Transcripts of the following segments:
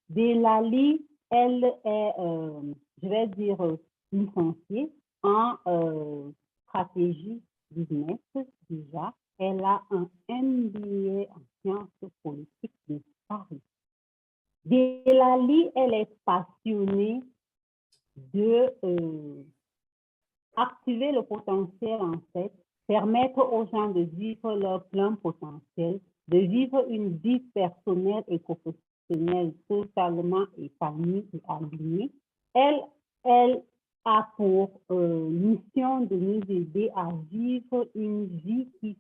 Delali, elle est, je vais dire, licenciée en stratégie business déjà. Elle a un MBA en sciences politiques de Paris. Delali, elle est passionnée de activer le potentiel en fait, permettre aux gens de vivre leur plein potentiel, de vivre une vie personnelle et professionnelle totalement épanouie et alignée. Elle a pour mission de nous aider à vivre une vie qui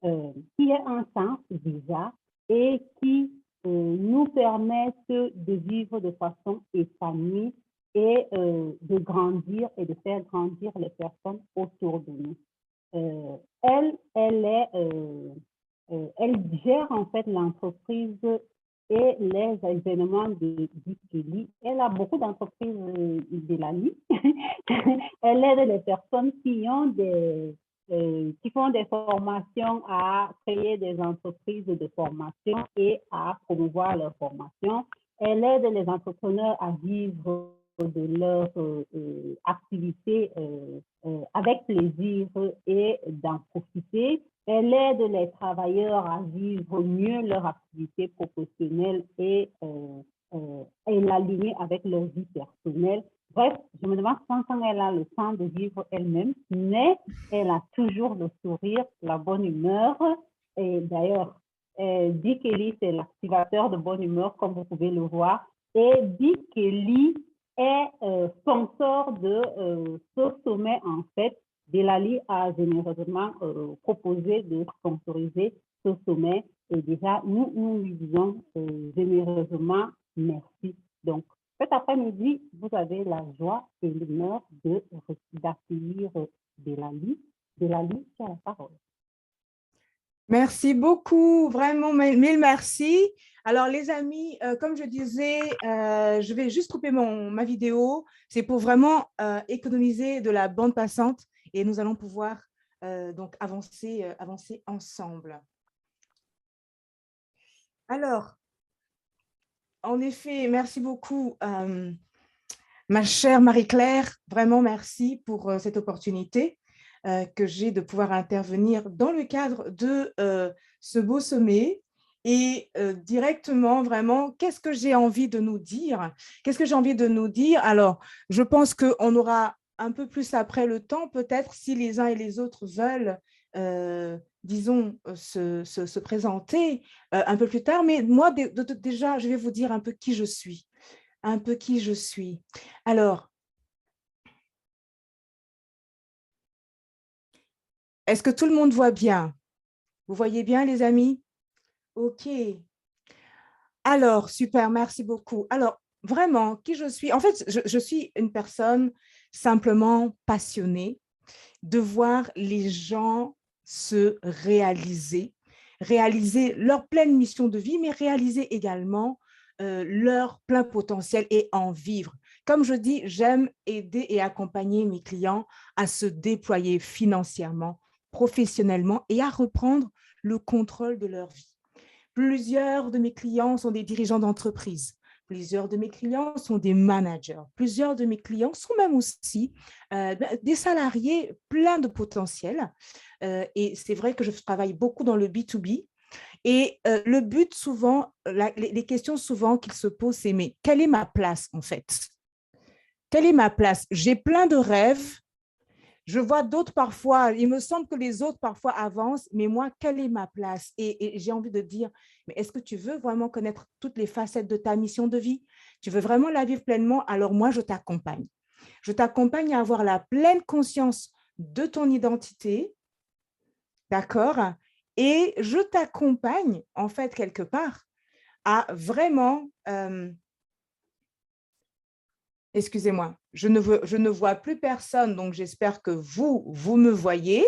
est un sens déjà et qui nous permette de vivre de façon épanouie et de grandir et de faire grandir les personnes autour de nous. Elle gère en fait l'entreprise et les événements de Dikeli. Elle a beaucoup d'entreprises de la vie. Elle aide les personnes qui font des formations à créer des entreprises de formation et à promouvoir leur formation. Elle aide les entrepreneurs à vivre de leur activité avec plaisir et d'en profiter. Elle aide les travailleurs à vivre mieux leur activité professionnelle et l'aligner avec leur vie personnelle. Bref, je me demande quand elle a le temps de vivre elle-même, mais elle a toujours le sourire, la bonne humeur. Et d'ailleurs, Dikeli, c'est l'activateur de bonne humeur, comme vous pouvez le voir. Et Dikeli est sponsor de ce sommet, en fait. Delali a généreusement proposé de sponsoriser ce sommet. Et déjà, nous lui disons généreusement merci. Donc, cet après-midi, vous avez la joie et l'honneur d'accueillir Delali. Delali, tu as la parole. Merci beaucoup, vraiment mille merci. Alors les amis, comme je disais, je vais juste couper ma vidéo. C'est pour vraiment économiser de la bande passante et nous allons pouvoir donc avancer ensemble. Alors, en effet, merci beaucoup, ma chère Marie-Claire. Vraiment merci pour cette opportunité que j'ai de pouvoir intervenir dans le cadre de ce beau sommet et directement, vraiment, qu'est-ce que j'ai envie de nous dire? Qu'est-ce que j'ai envie de nous dire? Alors, je pense qu'on aura un peu plus après le temps, peut-être, si les uns et les autres veulent, disons, se présenter un peu plus tard. Mais moi, déjà, je vais vous dire un peu qui je suis. Un peu qui je suis. Alors, est-ce que tout le monde voit bien? Vous voyez bien, les amis? OK. Alors, super, merci beaucoup. Alors, vraiment, qui je suis? En fait, je suis une personne simplement passionnée de voir les gens se réaliser leur pleine mission de vie, mais réaliser également leur plein potentiel et en vivre. Comme je dis, j'aime aider et accompagner mes clients à se déployer financièrement, professionnellement et à reprendre le contrôle de leur vie. Plusieurs de mes clients sont des dirigeants d'entreprise. Plusieurs de mes clients sont des managers. Plusieurs de mes clients sont même aussi des salariés pleins de potentiel. Et c'est vrai que je travaille beaucoup dans le B2B. Et le but souvent, les questions souvent qu'ils se posent, c'est mais quelle est ma place en fait? Quelle est ma place? J'ai plein de rêves. Je vois d'autres parfois, il me semble que les autres parfois avancent, mais moi, quelle est ma place? Et j'ai envie de dire, mais est-ce que tu veux vraiment connaître toutes les facettes de ta mission de vie? Tu veux vraiment la vivre pleinement? Alors moi, je t'accompagne. Je t'accompagne à avoir la pleine conscience de ton identité, d'accord? Et je t'accompagne, en fait, quelque part, à vraiment... excusez-moi, je ne vois plus personne, donc j'espère que vous me voyez.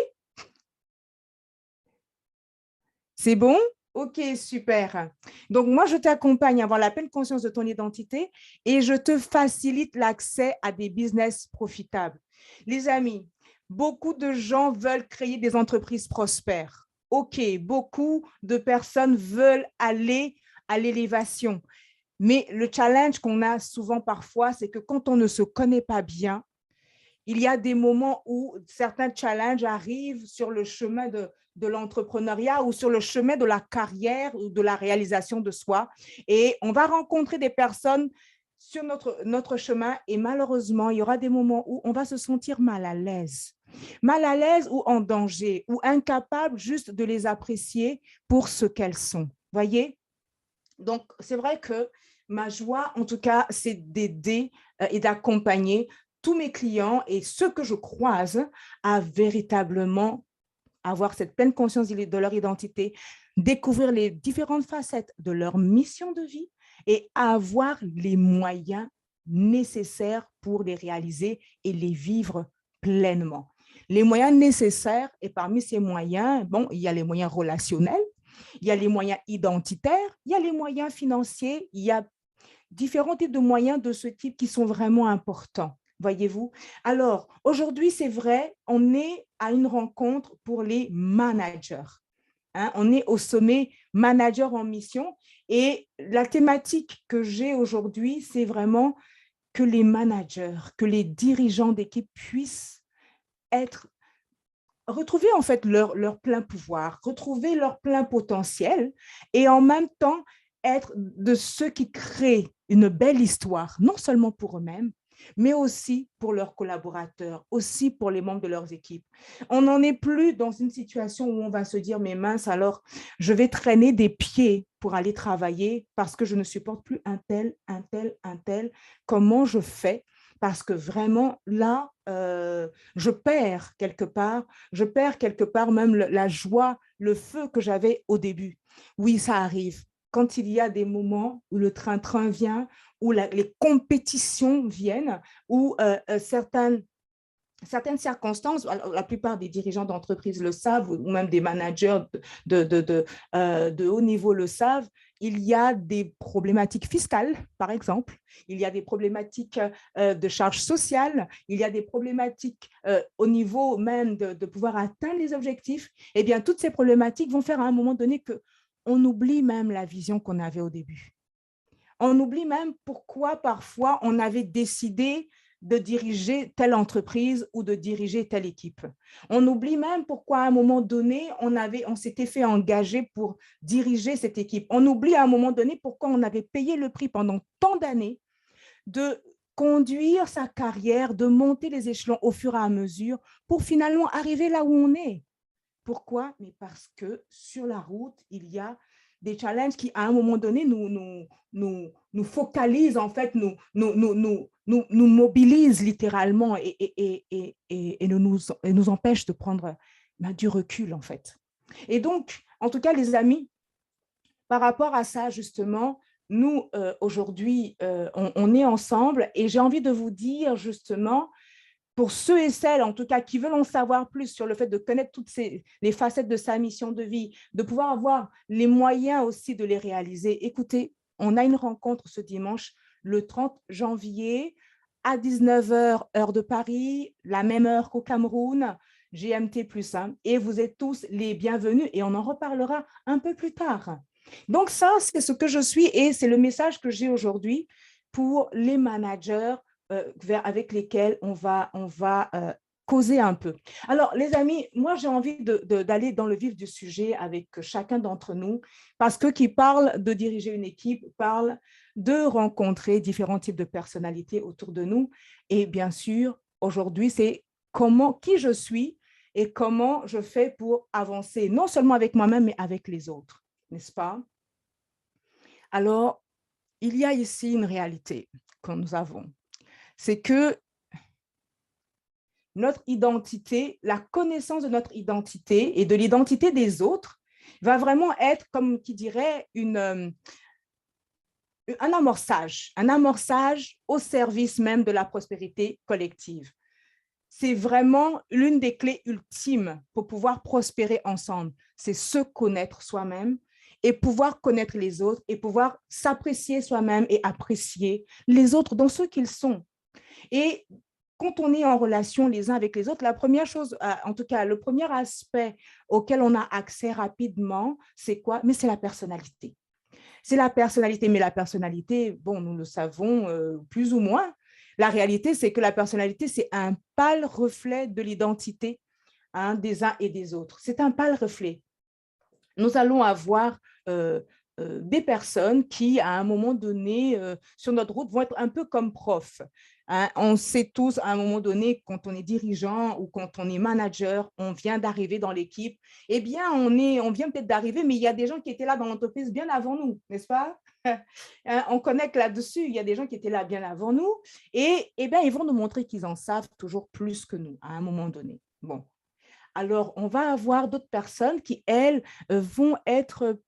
C'est bon? OK, super. Donc, moi, je t'accompagne à avoir la pleine conscience de ton identité et je te facilite l'accès à des business profitables. Les amis, beaucoup de gens veulent créer des entreprises prospères. OK, beaucoup de personnes veulent aller à l'élévation. Mais le challenge qu'on a souvent parfois, c'est que quand on ne se connaît pas bien, il y a des moments où certains challenges arrivent sur le chemin de l'entrepreneuriat ou sur le chemin de la carrière ou de la réalisation de soi. Et on va rencontrer des personnes sur notre chemin et malheureusement, il y aura des moments où on va se sentir mal à l'aise ou en danger ou incapable juste de les apprécier pour ce qu'elles sont. Voyez? Donc, c'est vrai que ma joie, en tout cas, c'est d'aider et d'accompagner tous mes clients et ceux que je croise à véritablement avoir cette pleine conscience de leur identité, découvrir les différentes facettes de leur mission de vie et avoir les moyens nécessaires pour les réaliser et les vivre pleinement. Les moyens nécessaires, et parmi ces moyens, bon, il y a les moyens relationnels, il y a les moyens identitaires, il y a les moyens financiers, il y a différents types de moyens de ce type qui sont vraiment importants. Voyez-vous? Alors, aujourd'hui, c'est vrai, on est à une rencontre pour les managers. Hein, on est au sommet manager en mission et la thématique que j'ai aujourd'hui, c'est vraiment que les managers, que les dirigeants d'équipe puissent retrouver en fait leur plein pouvoir, retrouver leur plein potentiel et en même temps être de ceux qui créent une belle histoire, non seulement pour eux-mêmes, mais aussi pour leurs collaborateurs, aussi pour les membres de leurs équipes. On n'en est plus dans une situation où on va se dire, mais mince, alors je vais traîner des pieds pour aller travailler parce que je ne supporte plus un tel, un tel, un tel. Comment je fais? Parce que vraiment, là, je perds quelque part même la joie, le feu que j'avais au début. Oui, ça arrive. Quand il y a des moments où le train-train vient, où les compétitions viennent, où certaines circonstances, la plupart des dirigeants d'entreprise le savent, ou même des managers de haut niveau le savent, il y a des problématiques fiscales, par exemple, il y a des problématiques de charges sociales, il y a des problématiques au niveau même de pouvoir atteindre les objectifs. Eh bien, toutes ces problématiques vont faire à un moment donné qu'on oublie même la vision qu'on avait au début. On oublie même pourquoi parfois on avait décidé de diriger telle entreprise ou de diriger telle équipe. On oublie même pourquoi à un moment donné, on s'était fait engager pour diriger cette équipe. On oublie à un moment donné pourquoi on avait payé le prix pendant tant d'années de conduire sa carrière, de monter les échelons au fur et à mesure pour finalement arriver là où on est. Pourquoi? Mais parce que sur la route, il y a des challenges qui, à un moment donné, nous focalisent, en fait, nous mobilisent littéralement et nous empêchent de prendre du recul, en fait. Et donc, en tout cas, les amis, par rapport à ça, justement, nous, aujourd'hui, on est ensemble et j'ai envie de vous dire, justement, pour ceux et celles, en tout cas, qui veulent en savoir plus sur le fait de connaître toutes les facettes de sa mission de vie, de pouvoir avoir les moyens aussi de les réaliser, écoutez, on a une rencontre ce dimanche, le 30 janvier, à 19h, heure de Paris, la même heure qu'au Cameroun, GMT plus 1, et vous êtes tous les bienvenus et on en reparlera un peu plus tard. Donc ça, c'est ce que je suis et c'est le message que j'ai aujourd'hui pour les managers avec lesquels on va causer un peu. Alors, les amis, moi, j'ai envie d'aller dans le vif du sujet avec chacun d'entre nous parce que qui parle de diriger une équipe, parle de rencontrer différents types de personnalités autour de nous. Et bien sûr, aujourd'hui, c'est qui je suis et comment je fais pour avancer, non seulement avec moi-même, mais avec les autres, n'est-ce pas? Alors, il y a ici une réalité que nous avons. C'est que notre identité, la connaissance de notre identité et de l'identité des autres va vraiment être, comme qui dirait, un amorçage au service même de la prospérité collective. C'est vraiment l'une des clés ultimes pour pouvoir prospérer ensemble. C'est se connaître soi-même et pouvoir connaître les autres et pouvoir s'apprécier soi-même et apprécier les autres dans ce qu'ils sont. Et quand on est en relation les uns avec les autres, la première chose, en tout cas, le premier aspect auquel on a accès rapidement, c'est quoi? Mais c'est la personnalité. C'est la personnalité, mais la personnalité, bon, nous le savons plus ou moins. La réalité, c'est que la personnalité, c'est un pâle reflet de l'identité, hein, des uns et des autres. C'est un pâle reflet. Nous allons avoir des personnes qui, à un moment donné, sur notre route, vont être un peu comme profs. Hein. On sait tous, à un moment donné, quand on est dirigeant ou quand on est manager, on vient d'arriver dans l'équipe, eh bien, on vient peut-être d'arriver, mais il y a des gens qui étaient là dans l'entreprise bien avant nous, n'est-ce pas? On connecte là-dessus, il y a des gens qui étaient là bien avant nous, et eh bien, ils vont nous montrer qu'ils en savent toujours plus que nous, à un moment donné. Bon. Alors, on va avoir d'autres personnes qui, elles, vont être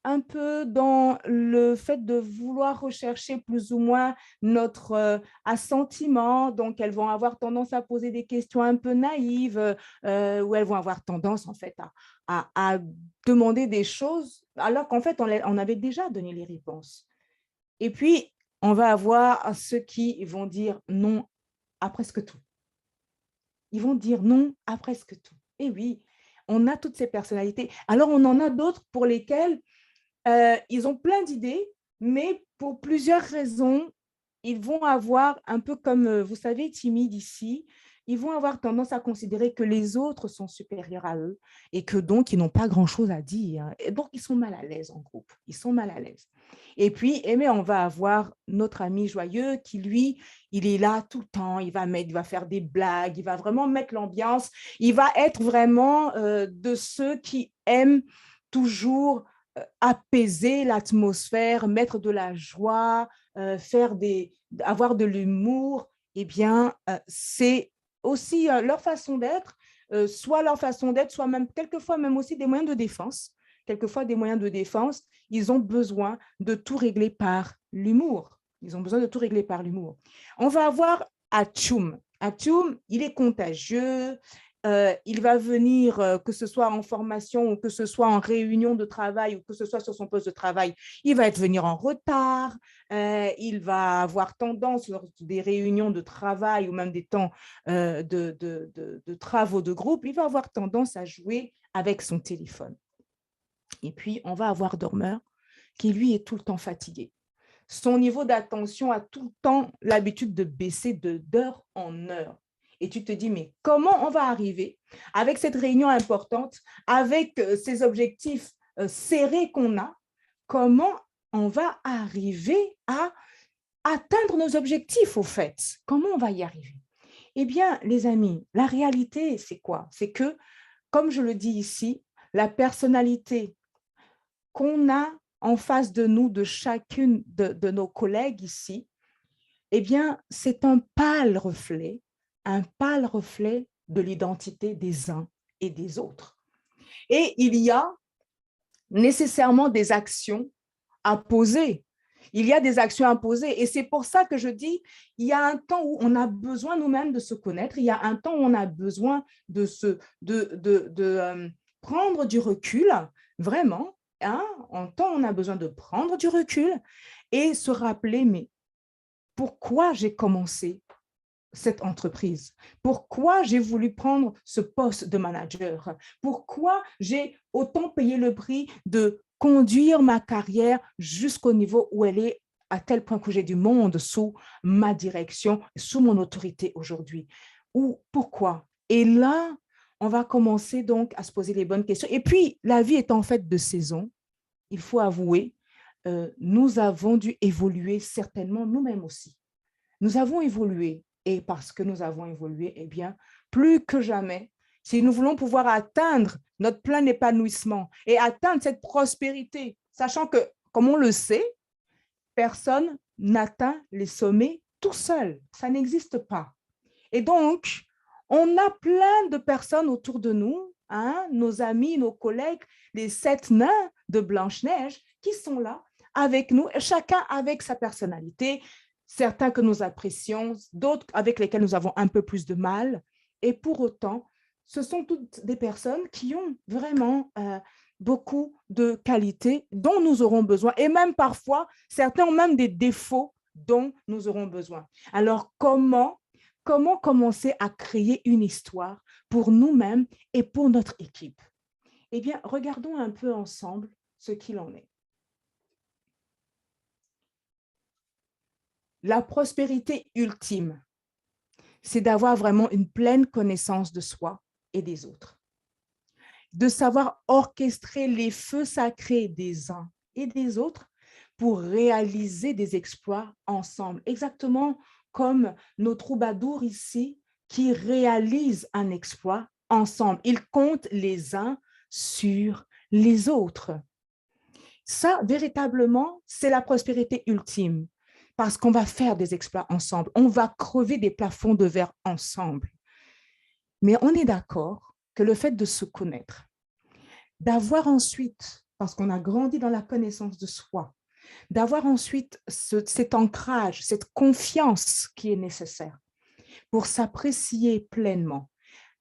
un peu dans le fait de vouloir rechercher plus ou moins notre assentiment. Donc, elles vont avoir tendance à poser des questions un peu naïves ou elles vont avoir tendance, en fait, à demander des choses alors qu'en fait, on avait déjà donné les réponses. Et puis, on va avoir ceux qui vont dire non à presque tout. Ils vont dire non à presque tout. Et oui, on a toutes ces personnalités. Alors, on en a d'autres pour lesquelles ils ont plein d'idées, mais pour plusieurs raisons, ils vont avoir, un peu comme, vous savez, timide ici, ils vont avoir tendance à considérer que les autres sont supérieurs à eux et que donc, ils n'ont pas grand-chose à dire. Et donc, ils sont mal à l'aise en groupe. Ils sont mal à l'aise. Et puis, on va avoir notre ami joyeux qui, lui, il est là tout le temps. Il va faire des blagues, il va vraiment mettre l'ambiance. Il va être vraiment de ceux qui aiment toujours apaiser l'atmosphère, mettre de la joie, avoir de l'humour, eh bien, c'est aussi leur façon d'être, soit leur façon d'être, soit même quelquefois même aussi des moyens de défense. Quelquefois des moyens de défense, ils ont besoin de tout régler par l'humour. Ils ont besoin de tout régler par l'humour. On va avoir Atchoum. Atchoum, il est contagieux, il va venir, que ce soit en formation ou que ce soit en réunion de travail ou que ce soit sur son poste de travail, il va venir en retard, il va avoir tendance lors des réunions de travail ou même des temps de travaux de groupe, il va avoir tendance à jouer avec son téléphone. Et puis, on va avoir Dormeur qui, lui, est tout le temps fatigué. Son niveau d'attention a tout le temps l'habitude de baisser d'heure en heure. Et tu te dis, mais comment on va arriver avec cette réunion importante, avec ces objectifs serrés qu'on a, comment on va arriver à atteindre nos objectifs, au fait? Comment on va y arriver? Eh bien, les amis, la réalité, c'est quoi? C'est que, comme je le dis ici, la personnalité qu'on a en face de nous, de chacune de nos collègues ici, eh bien, c'est un pâle reflet de l'identité des uns et des autres. Et il y a nécessairement des actions à poser. Il y a des actions à poser. Et c'est pour ça que je dis, il y a un temps où on a besoin nous-mêmes de se connaître. Il y a un temps où on a besoin de prendre du recul, vraiment. Hein, en temps, on a besoin de prendre du recul et se rappeler, mais pourquoi j'ai commencé cette entreprise? Pourquoi j'ai voulu prendre ce poste de manager? Pourquoi j'ai autant payé le prix de conduire ma carrière jusqu'au niveau où elle est, à tel point que j'ai du monde sous ma direction, sous mon autorité aujourd'hui? Ou pourquoi? Et là, on va commencer donc à se poser les bonnes questions. Et puis, la vie est en fait de saison. Il faut avouer, nous avons dû évoluer certainement nous-mêmes aussi. Nous avons évolué et parce que nous avons évolué, eh bien, plus que jamais, si nous voulons pouvoir atteindre notre plein épanouissement et atteindre cette prospérité, sachant que, comme on le sait, personne n'atteint les sommets tout seul. Ça n'existe pas. Et donc, on a plein de personnes autour de nous, hein, nos amis, nos collègues, les 7 nains de Blanche-Neige qui sont là avec nous, chacun avec sa personnalité, certains que nous apprécions, d'autres avec lesquels nous avons un peu plus de mal. Et pour autant, ce sont toutes des personnes qui ont vraiment beaucoup de qualités dont nous aurons besoin. Et même parfois, certains ont même des défauts dont nous aurons besoin. Alors, comment commencer à créer une histoire pour nous-mêmes et pour notre équipe? Eh bien, regardons un peu ensemble ce qu'il en est. La prospérité ultime, c'est d'avoir vraiment une pleine connaissance de soi et des autres, de savoir orchestrer les feux sacrés des uns et des autres pour réaliser des exploits ensemble, exactement comme nos troubadours ici qui réalisent un exploit ensemble. Ils comptent les uns sur les autres. Ça, véritablement, c'est la prospérité ultime, parce qu'on va faire des exploits ensemble, on va crever des plafonds de verre ensemble. Mais on est d'accord que le fait de se connaître, d'avoir ensuite, parce qu'on a grandi dans la connaissance de soi, d'avoir ensuite cet ancrage, cette confiance qui est nécessaire pour s'apprécier pleinement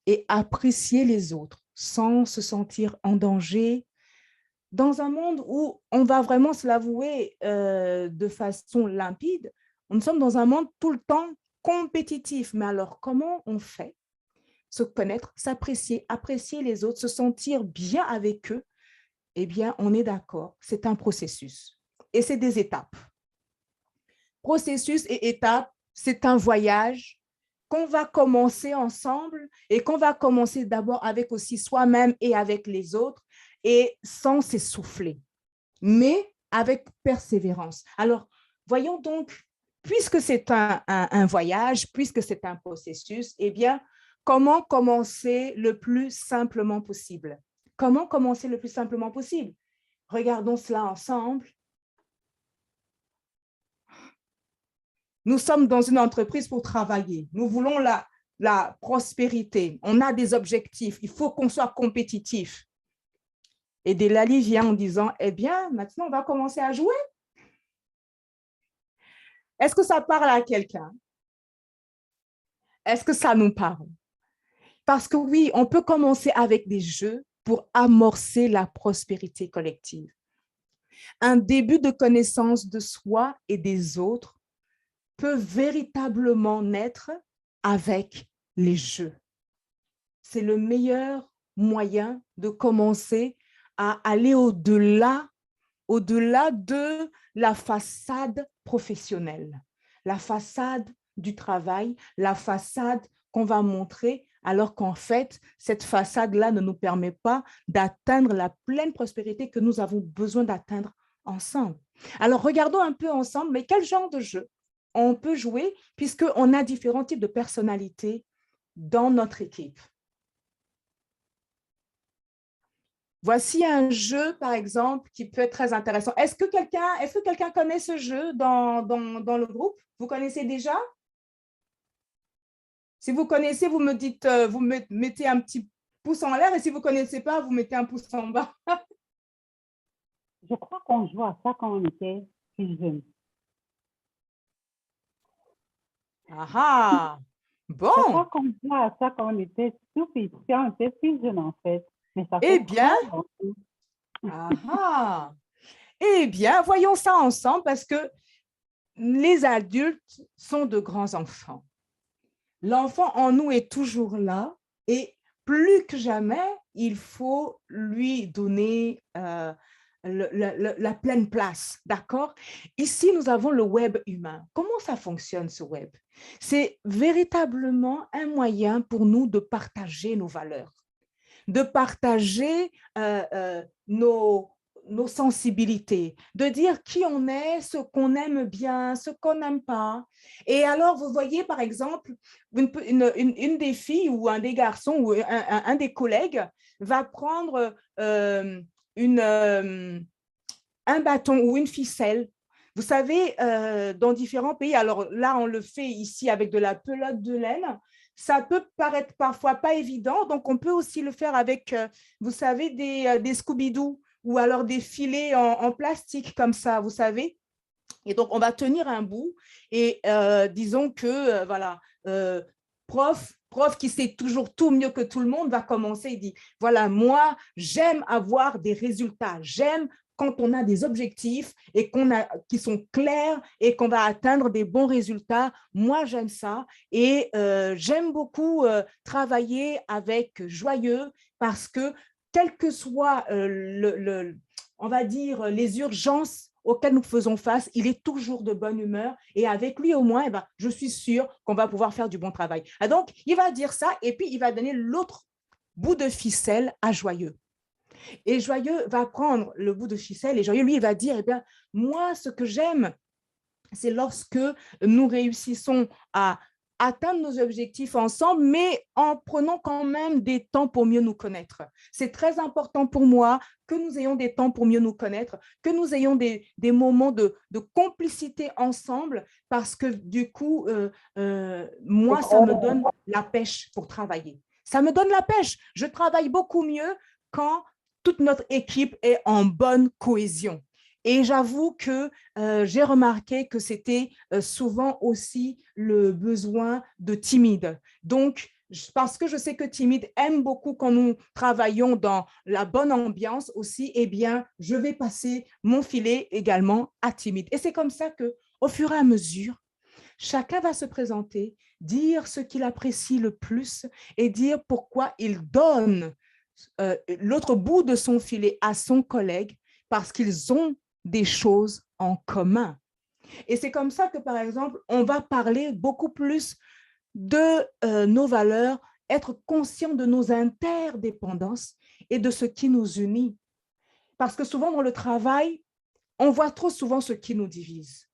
et apprécier les autres sans se sentir en danger, dans un monde où on va vraiment se l'avouer de façon limpide, nous sommes dans un monde tout le temps compétitif. Mais alors, comment on fait? Se connaître, s'apprécier, apprécier les autres, se sentir bien avec eux, eh bien, on est d'accord, c'est un processus. Et c'est des étapes. Processus et étapes, c'est un voyage qu'on va commencer ensemble et qu'on va commencer d'abord avec aussi soi-même et avec les autres et sans s'essouffler, mais avec persévérance. Alors, voyons donc, puisque c'est un voyage, puisque c'est un processus, eh bien, comment commencer le plus simplement possible? Comment commencer le plus simplement possible? Regardons cela ensemble. Nous sommes dans une entreprise pour travailler. Nous voulons la prospérité. On a des objectifs. Il faut qu'on soit compétitif. Et Delali vient en disant, eh bien, maintenant, on va commencer à jouer. Est-ce que ça parle à quelqu'un? Est-ce que ça nous parle? Parce que oui, on peut commencer avec des jeux pour amorcer la prospérité collective. Un début de connaissance de soi et des autres peut véritablement naître avec les jeux. C'est le meilleur moyen de commencer à aller au-delà de la façade professionnelle, la façade du travail, la façade qu'on va montrer, alors qu'en fait, cette façade-là ne nous permet pas d'atteindre la pleine prospérité que nous avons besoin d'atteindre ensemble. Alors, regardons un peu ensemble, mais quel genre de jeu on peut jouer puisqu'on a différents types de personnalités dans notre équipe. Voici un jeu, par exemple, qui peut être très intéressant. Est-ce que quelqu'un connaît ce jeu dans le groupe? Vous connaissez déjà? Si vous connaissez, vous me dites, vous mettez un petit pouce en l'air et si vous ne connaissez pas, vous mettez un pouce en bas. Je crois qu'on joue à ça quand on était plus jeune. Ah, bon. Je crois qu'on joue à ça quand on était tout petit, quand on était plus jeune en fait. Mais ça fait Eh bien, eh bien, voyons ça ensemble parce que les adultes sont de grands enfants. L'enfant en nous est toujours là et plus que jamais, il faut lui donner la pleine place, d'accord? Ici, nous avons le web humain. Comment ça fonctionne, ce web? C'est véritablement un moyen pour nous de partager nos valeurs, de partager nos sensibilités, de dire qui on est, ce qu'on aime bien, ce qu'on n'aime pas. Et alors, vous voyez, par exemple, une des filles ou un des garçons ou un des collègues va prendre un bâton ou une ficelle. Vous savez, dans différents pays, alors là, on le fait ici avec de la pelote de laine, ça peut paraître parfois pas évident, donc on peut aussi le faire avec, vous savez, des Scooby-Doo ou alors des filets en plastique comme ça, vous savez. Et donc, on va tenir un bout et disons que, voilà, prof qui sait toujours tout mieux que tout le monde va commencer, il dit, voilà, moi, j'aime avoir des résultats, j'aime quand on a des objectifs et qui sont clairs et qu'on va atteindre des bons résultats. Moi, j'aime ça et j'aime beaucoup travailler avec Joyeux parce que, quel que soit on va dire, les urgences auxquels nous faisons face, il est toujours de bonne humeur et avec lui au moins, eh ben, je suis sûre qu'on va pouvoir faire du bon travail. Et donc, il va dire ça et puis il va donner l'autre bout de ficelle à Joyeux. Et Joyeux va prendre le bout de ficelle et Joyeux, lui, il va dire, eh bien, moi, ce que j'aime, c'est lorsque nous réussissons à atteindre nos objectifs ensemble, mais en prenant quand même des temps pour mieux nous connaître. C'est très important pour moi que nous ayons des temps pour mieux nous connaître, que nous ayons des moments de complicité ensemble, parce que du coup, moi, ça me donne la pêche pour travailler. Ça me donne la pêche. Je travaille beaucoup mieux quand toute notre équipe est en bonne cohésion. Et j'avoue que j'ai remarqué que c'était souvent aussi le besoin de Timide. Donc, parce que je sais que Timide aime beaucoup quand nous travaillons dans la bonne ambiance aussi, eh bien, je vais passer mon filet également à Timide. Et c'est comme ça que, au fur et à mesure, chacun va se présenter, dire ce qu'il apprécie le plus et dire pourquoi il donne l'autre bout de son filet à son collègue parce qu'ils ont des choses en commun. Et c'est comme ça que, par exemple, on va parler beaucoup plus de nos valeurs, être conscient de nos interdépendances et de ce qui nous unit. Parce que souvent dans le travail, on voit trop souvent ce qui nous divise.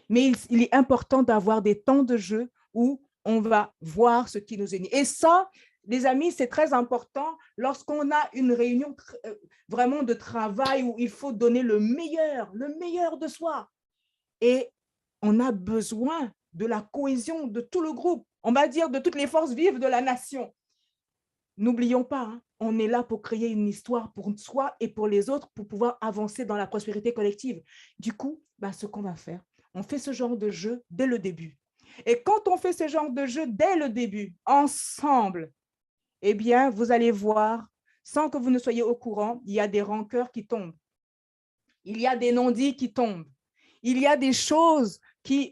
Mais il est important d'avoir des temps de jeu où on va voir ce qui nous unit. Et ça, les amis, c'est très important lorsqu'on a une réunion vraiment de travail où il faut donner le meilleur de soi. Et on a besoin de la cohésion de tout le groupe, on va dire de toutes les forces vives de la nation. N'oublions pas, hein, on est là pour créer une histoire pour soi et pour les autres pour pouvoir avancer dans la prospérité collective. Du coup, ce qu'on va faire, on fait ce genre de jeu dès le début. Et quand on fait ce genre de jeu dès le début, ensemble, eh bien, vous allez voir, sans que vous ne soyez au courant, il y a des rancœurs qui tombent. Il y a des non-dits qui tombent. Il y a des choses qui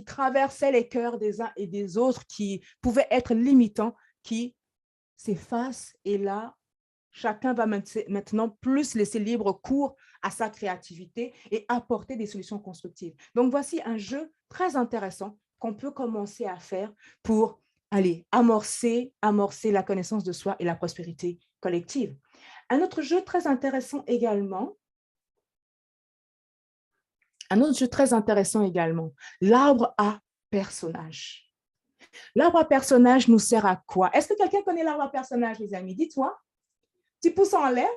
traversaient les cœurs des uns et des autres, qui pouvaient être limitants, qui s'effacent. Et là, chacun va maintenant plus laisser libre cours à sa créativité et apporter des solutions constructives. Donc, voici un jeu très intéressant qu'on peut commencer à faire pour amorcer la connaissance de soi et la prospérité collective. Un autre jeu très intéressant également, l'arbre à personnages. L'arbre à personnages nous sert à quoi? Est-ce que quelqu'un connaît l'arbre à personnages, les amis? Dites-moi. Petit pouce en l'air?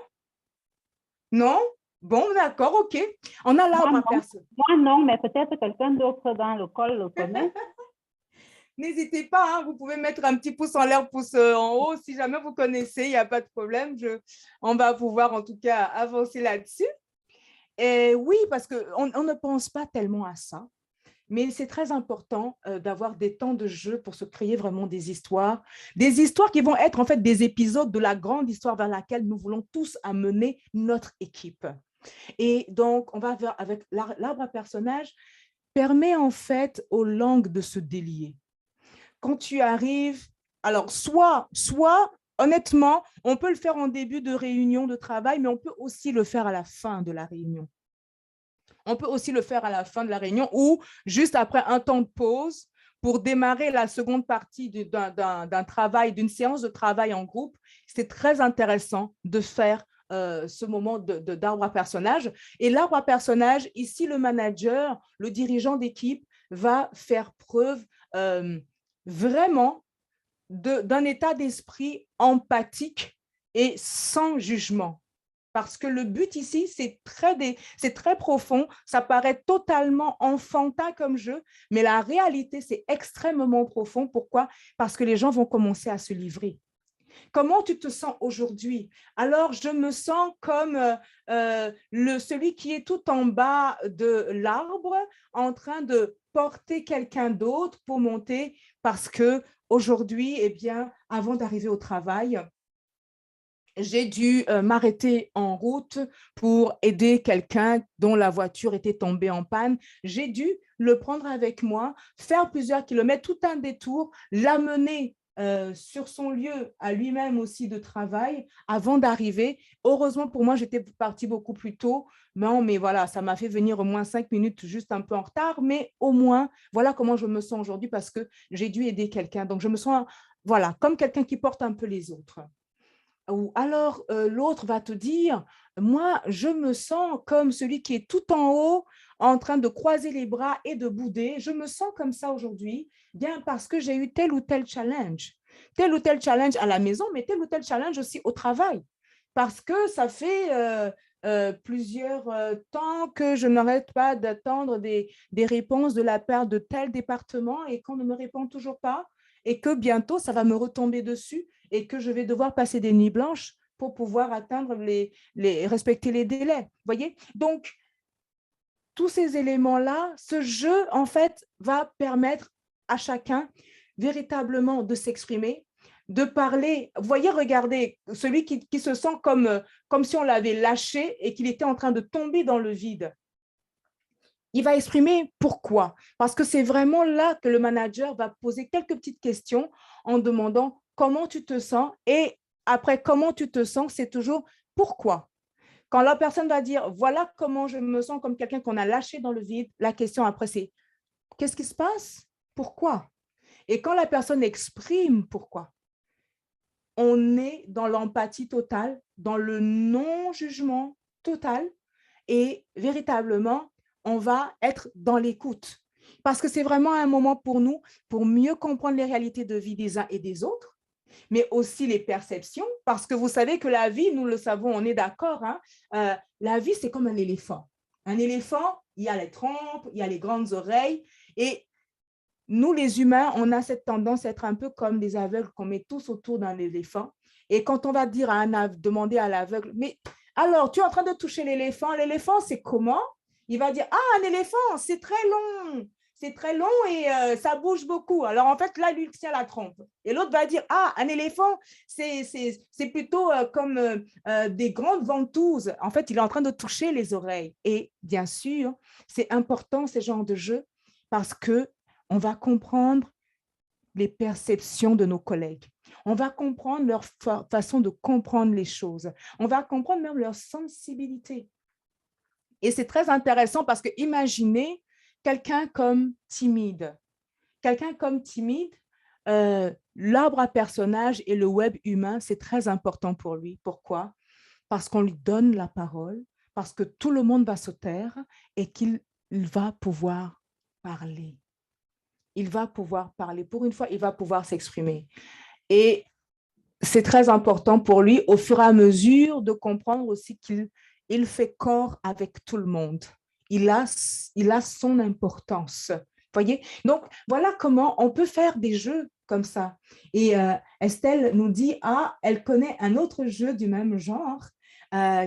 Non? Bon, d'accord, OK. On a l'arbre à personnages. Moi, non, mais peut-être quelqu'un d'autre dans le col le connaît. N'hésitez pas, hein, vous pouvez mettre un petit pouce en l'air, pouce en haut. Si jamais vous connaissez, il n'y a pas de problème. On va pouvoir en tout cas avancer là-dessus. Et oui, parce qu'on ne pense pas tellement à ça, mais c'est très important d'avoir des temps de jeu pour se créer vraiment des histoires qui vont être en fait des épisodes de la grande histoire vers laquelle nous voulons tous amener notre équipe. Et donc, on va vers, avec l'arbre à personnages, permet en fait aux langues de se délier. Quand tu arrives, alors soit honnêtement, on peut le faire en début de réunion de travail, mais on peut aussi le faire à la fin de la réunion. On peut aussi le faire à la fin de la réunion ou juste après un temps de pause pour démarrer la seconde partie d'un travail, d'une séance de travail en groupe. C'est très intéressant de faire ce moment d'arbre à personnage. Et l'arbre à personnage, ici, le manager, le dirigeant d'équipe va faire preuve vraiment d'un état d'esprit empathique et sans jugement. Parce que le but ici, c'est très profond, ça paraît totalement enfantin comme jeu, mais la réalité, c'est extrêmement profond. Pourquoi? Parce que les gens vont commencer à se livrer. Comment tu te sens aujourd'hui? Alors, je me sens comme celui qui est tout en bas de l'arbre, en train de porter quelqu'un d'autre pour monter, parce que aujourd'hui, eh bien, avant d'arriver au travail, j'ai dû m'arrêter en route pour aider quelqu'un dont la voiture était tombée en panne. J'ai dû le prendre avec moi, faire plusieurs kilomètres, tout un détour, l'amener sur son lieu à lui-même aussi de travail avant d'arriver. Heureusement pour moi, j'étais partie beaucoup plus tôt. Non, mais voilà, ça m'a fait venir au moins 5 minutes juste un peu en retard, mais au moins, voilà comment je me sens aujourd'hui parce que j'ai dû aider quelqu'un. Donc, je me sens, voilà, comme quelqu'un qui porte un peu les autres. Ou alors, l'autre va te dire, moi, je me sens comme celui qui est tout en haut, en train de croiser les bras et de bouder. Je me sens comme ça aujourd'hui, bien parce que j'ai eu tel ou tel challenge. Tel ou tel challenge à la maison, mais tel ou tel challenge aussi au travail. Parce que ça fait plusieurs temps que je n'arrête pas d'attendre des réponses de la part de tel département et qu'on ne me répond toujours pas et que bientôt, ça va me retomber dessus et que je vais devoir passer des nuits blanches pour pouvoir atteindre respecter les délais. Voyez? Donc, tous ces éléments-là, ce jeu, en fait, va permettre à chacun véritablement de s'exprimer, de parler. Vous voyez, regardez, celui qui se sent comme si on l'avait lâché et qu'il était en train de tomber dans le vide. Il va exprimer pourquoi. Parce que c'est vraiment là que le manager va poser quelques petites questions en demandant comment tu te sens et après comment tu te sens, c'est toujours pourquoi. Quand la personne va dire voilà comment je me sens comme quelqu'un qu'on a lâché dans le vide, la question après c'est qu'est-ce qui se passe? Pourquoi? Et quand la personne exprime pourquoi, on est dans l'empathie totale, dans le non-jugement total et véritablement, on va être dans l'écoute. Parce que c'est vraiment un moment pour nous, pour mieux comprendre les réalités de vie des uns et des autres, mais aussi les perceptions, parce que vous savez que la vie, nous le savons, on est d'accord, hein, la vie, c'est comme un éléphant. Un éléphant, il y a les trompes, il y a les grandes oreilles, et nous, les humains, on a cette tendance à être un peu comme des aveugles qu'on met tous autour d'un éléphant. Et quand on va dire demander à l'aveugle, mais alors, tu es en train de toucher l'éléphant, c'est comment? Il va dire, ah, un éléphant, c'est très long et ça bouge beaucoup. Alors, en fait, là, lui, il tient la trompe. Et l'autre va dire, ah, un éléphant, c'est plutôt comme des grandes ventouses. En fait, il est en train de toucher les oreilles. Et bien sûr, c'est important, ce genre de jeu, parce que on va comprendre les perceptions de nos collègues. On va comprendre leur façon de comprendre les choses. On va comprendre même leur sensibilité. Et c'est très intéressant parce que imaginez quelqu'un comme timide. Quelqu'un comme timide, l'arbre à personnage et le web humain, c'est très important pour lui. Pourquoi? Parce qu'on lui donne la parole, parce que tout le monde va se taire et qu'il va pouvoir parler. Il va pouvoir parler. Pour une fois, il va pouvoir s'exprimer. Et c'est très important pour lui, au fur et à mesure, de comprendre aussi qu'il fait corps avec tout le monde. Il a son importance. Voyez? Donc, voilà comment on peut faire des jeux comme ça. Et Estelle nous dit, elle connaît un autre jeu du même genre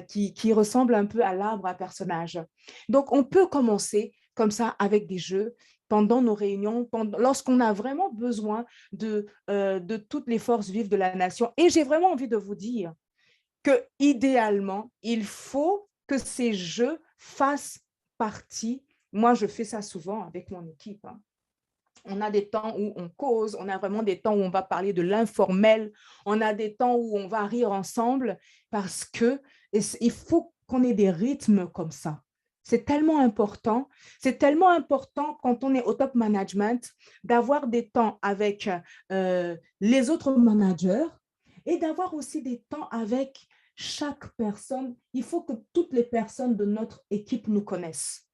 qui ressemble un peu à l'arbre à personnage. Donc, on peut commencer comme ça avec des jeux pendant nos réunions, lorsqu'on a vraiment besoin de toutes les forces vives de la nation. Et j'ai vraiment envie de vous dire que idéalement, il faut que ces jeux fassent partie. Moi, je fais ça souvent avec mon équipe. Hein. On a des temps où on cause, on a vraiment des temps où on va parler de l'informel, on a des temps où on va rire ensemble parce qu'il faut qu'on ait des rythmes comme ça. C'est tellement important. C'est tellement important quand on est au top management d'avoir des temps avec les autres managers et d'avoir aussi des temps avec chaque personne. Il faut que toutes les personnes de notre équipe nous connaissent.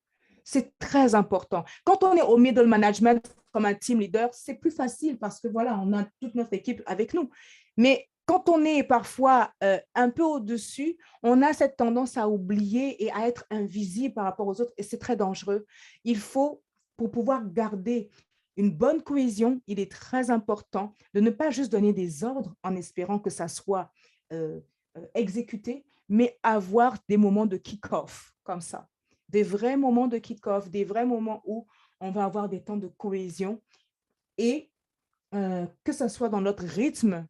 C'est très important. Quand on est au middle management comme un team leader, c'est plus facile parce que voilà, on a toute notre équipe avec nous. Mais quand on est parfois un peu au-dessus, on a cette tendance à oublier et à être invisible par rapport aux autres et c'est très dangereux. Il faut, pour pouvoir garder une bonne cohésion, il est très important de ne pas juste donner des ordres en espérant que ça soit exécuté, mais avoir des moments de kick-off comme ça. Des vrais moments de kick-off, des vrais moments où on va avoir des temps de cohésion et que ce soit dans notre rythme,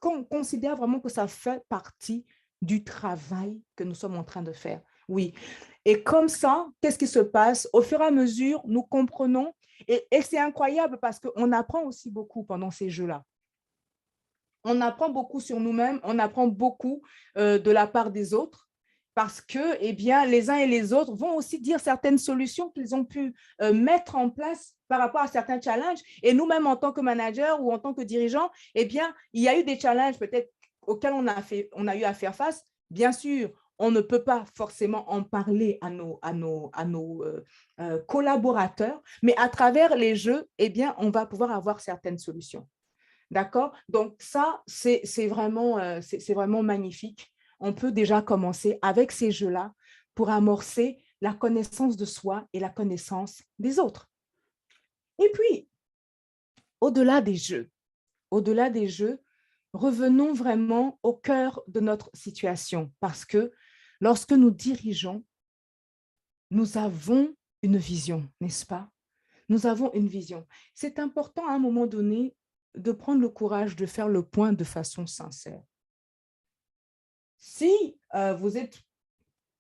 qu'on considère vraiment que ça fait partie du travail que nous sommes en train de faire. Oui. Et comme ça, qu'est-ce qui se passe? Au fur et à mesure, nous comprenons et c'est incroyable parce qu'on apprend aussi beaucoup pendant ces jeux-là. on apprend beaucoup sur nous-mêmes, on apprend beaucoup de la part des autres, parce que, eh bien, les uns et les autres vont aussi dire certaines solutions qu'ils ont pu mettre en place par rapport à certains challenges. Et nous-mêmes, en tant que manager ou en tant que dirigeant, eh bien, il y a eu des challenges peut-être auxquels on a eu à faire face. Bien sûr, on ne peut pas forcément en parler à nos collaborateurs, mais à travers les jeux, eh bien, on va pouvoir avoir certaines solutions. D'accord? Donc, ça, c'est vraiment magnifique. On peut déjà commencer avec ces jeux-là pour amorcer la connaissance de soi et la connaissance des autres. Et puis, au-delà des jeux, revenons vraiment au cœur de notre situation parce que lorsque nous dirigeons, nous avons une vision, n'est-ce pas? Nous avons une vision. C'est important à un moment donné de prendre le courage de faire le point de façon sincère. Si vous êtes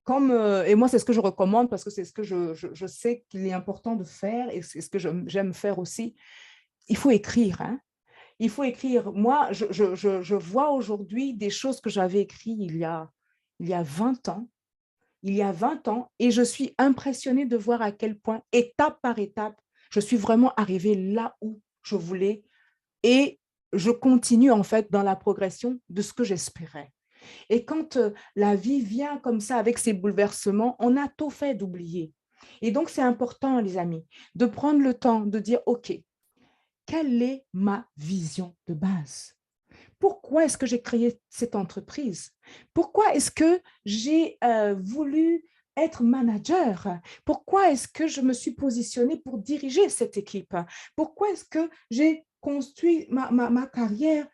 comme, et moi c'est ce que je recommande parce que c'est ce que je sais qu'il est important de faire et c'est ce que j'aime faire aussi, il faut écrire. Hein? Il faut écrire. Moi, je vois aujourd'hui des choses que j'avais écrites il y a 20 ans. Il y a 20 ans, et je suis impressionnée de voir à quel point, étape par étape, je suis vraiment arrivée là où je voulais et je continue en fait dans la progression de ce que j'espérais. Et quand la vie vient comme ça avec ses bouleversements, on a tôt fait d'oublier. Et donc, c'est important, les amis, de prendre le temps de dire, OK, quelle est ma vision de base? Pourquoi est-ce que j'ai créé cette entreprise? Pourquoi est-ce que j'ai voulu être manager? Pourquoi est-ce que je me suis positionnée pour diriger cette équipe? Pourquoi est-ce que j'ai construit ma carrière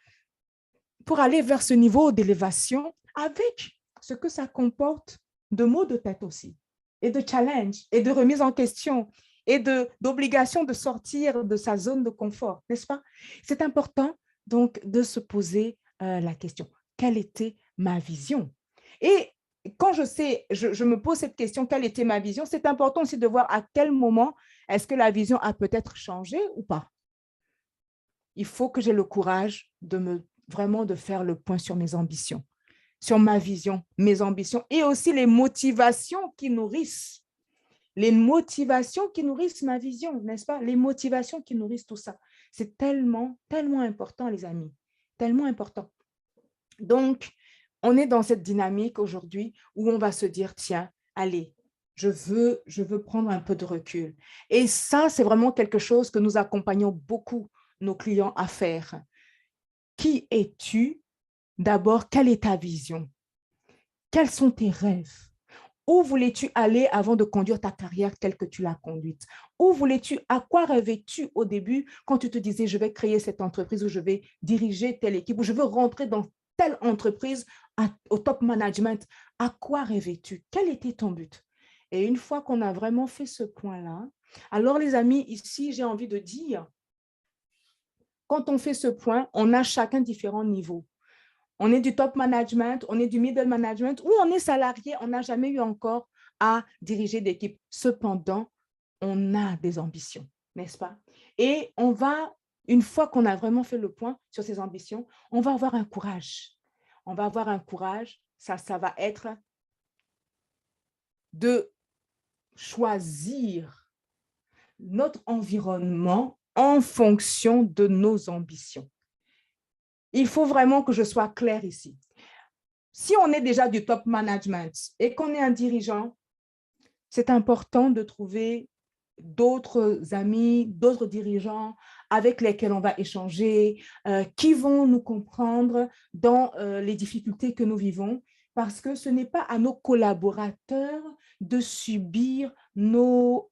pour aller vers ce niveau d'élévation avec ce que ça comporte de maux de tête aussi, et de challenge, et de remise en question, et d'obligation de sortir de sa zone de confort, n'est-ce pas? C'est important donc de se poser la question, quelle était ma vision? Et quand je me pose cette question, quelle était ma vision, c'est important aussi de voir à quel moment est-ce que la vision a peut-être changé ou pas. Il faut que j'ai le courage vraiment de faire le point sur mes ambitions, sur ma vision, mes ambitions et aussi les motivations qui nourrissent ma vision, n'est-ce pas? Les motivations qui nourrissent tout ça. C'est tellement, tellement important, les amis, tellement important. Donc, on est dans cette dynamique aujourd'hui où on va se dire, tiens, allez, je veux prendre un peu de recul. Et ça, c'est vraiment quelque chose que nous accompagnons beaucoup nos clients à faire. Qui es-tu? D'abord, quelle est ta vision? Quels sont tes rêves? Où voulais-tu aller avant de conduire ta carrière telle que tu l'as conduite? À quoi rêvais-tu au début quand tu te disais, je vais créer cette entreprise ou je vais diriger telle équipe ou je veux rentrer dans telle entreprise au top management? À quoi rêvais-tu? Quel était ton but? Et une fois qu'on a vraiment fait ce point-là, alors les amis, ici, j'ai envie de dire, quand on fait ce point, on a chacun différents niveaux. On est du top management, on est du middle management ou on est salarié, on n'a jamais eu encore à diriger d'équipe. Cependant, on a des ambitions, n'est-ce pas? Et une fois qu'on a vraiment fait le point sur ces ambitions, on va avoir un courage. On va avoir un courage, ça va être de choisir notre environnement en fonction de nos ambitions. Il faut vraiment que je sois claire ici. Si on est déjà du top management et qu'on est un dirigeant, c'est important de trouver d'autres amis, d'autres dirigeants avec lesquels on va échanger, qui vont nous comprendre dans les difficultés que nous vivons, parce que ce n'est pas à nos collaborateurs de subir nos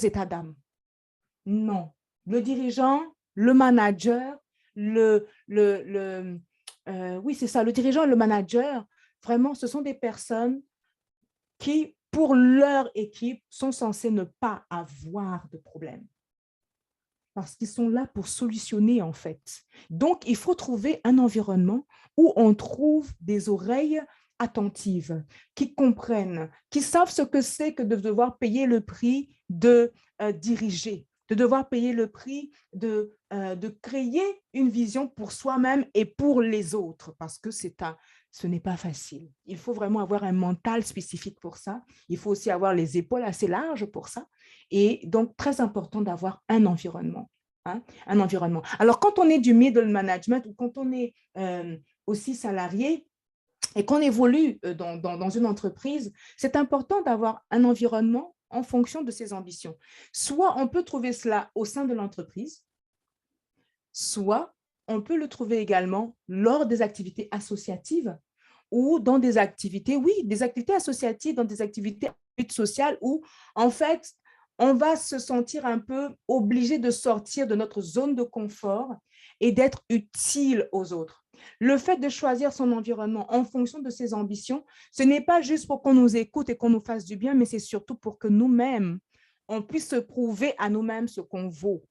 états d'âme. Non. Le dirigeant, le manager, oui, c'est ça, le dirigeant et le manager, vraiment, ce sont des personnes qui, pour leur équipe, sont censées ne pas avoir de problème. Parce qu'ils sont là pour solutionner, en fait. Donc, il faut trouver un environnement où on trouve des oreilles attentives, qui comprennent, qui savent ce que c'est que de devoir payer le prix de diriger, de devoir payer le prix de créer une vision pour soi-même et pour les autres, parce que ce n'est pas facile. Il faut vraiment avoir un mental spécifique pour ça. Il faut aussi avoir les épaules assez larges pour ça. Et donc, très important d'avoir un environnement. Hein, un environnement. Alors, quand on est du middle management ou quand on est aussi salarié et qu'on évolue dans une entreprise, c'est important d'avoir un environnement en fonction de ses ambitions. Soit on peut trouver cela au sein de l'entreprise, soit on peut le trouver également lors des activités associatives ou dans des activités, oui, des activités associatives, dans des activités sociales où, en fait, on va se sentir un peu obligé de sortir de notre zone de confort et d'être utile aux autres. Le fait de choisir son environnement en fonction de ses ambitions, ce n'est pas juste pour qu'on nous écoute et qu'on nous fasse du bien, mais c'est surtout pour que nous-mêmes, on puisse se prouver à nous-mêmes ce qu'on vaut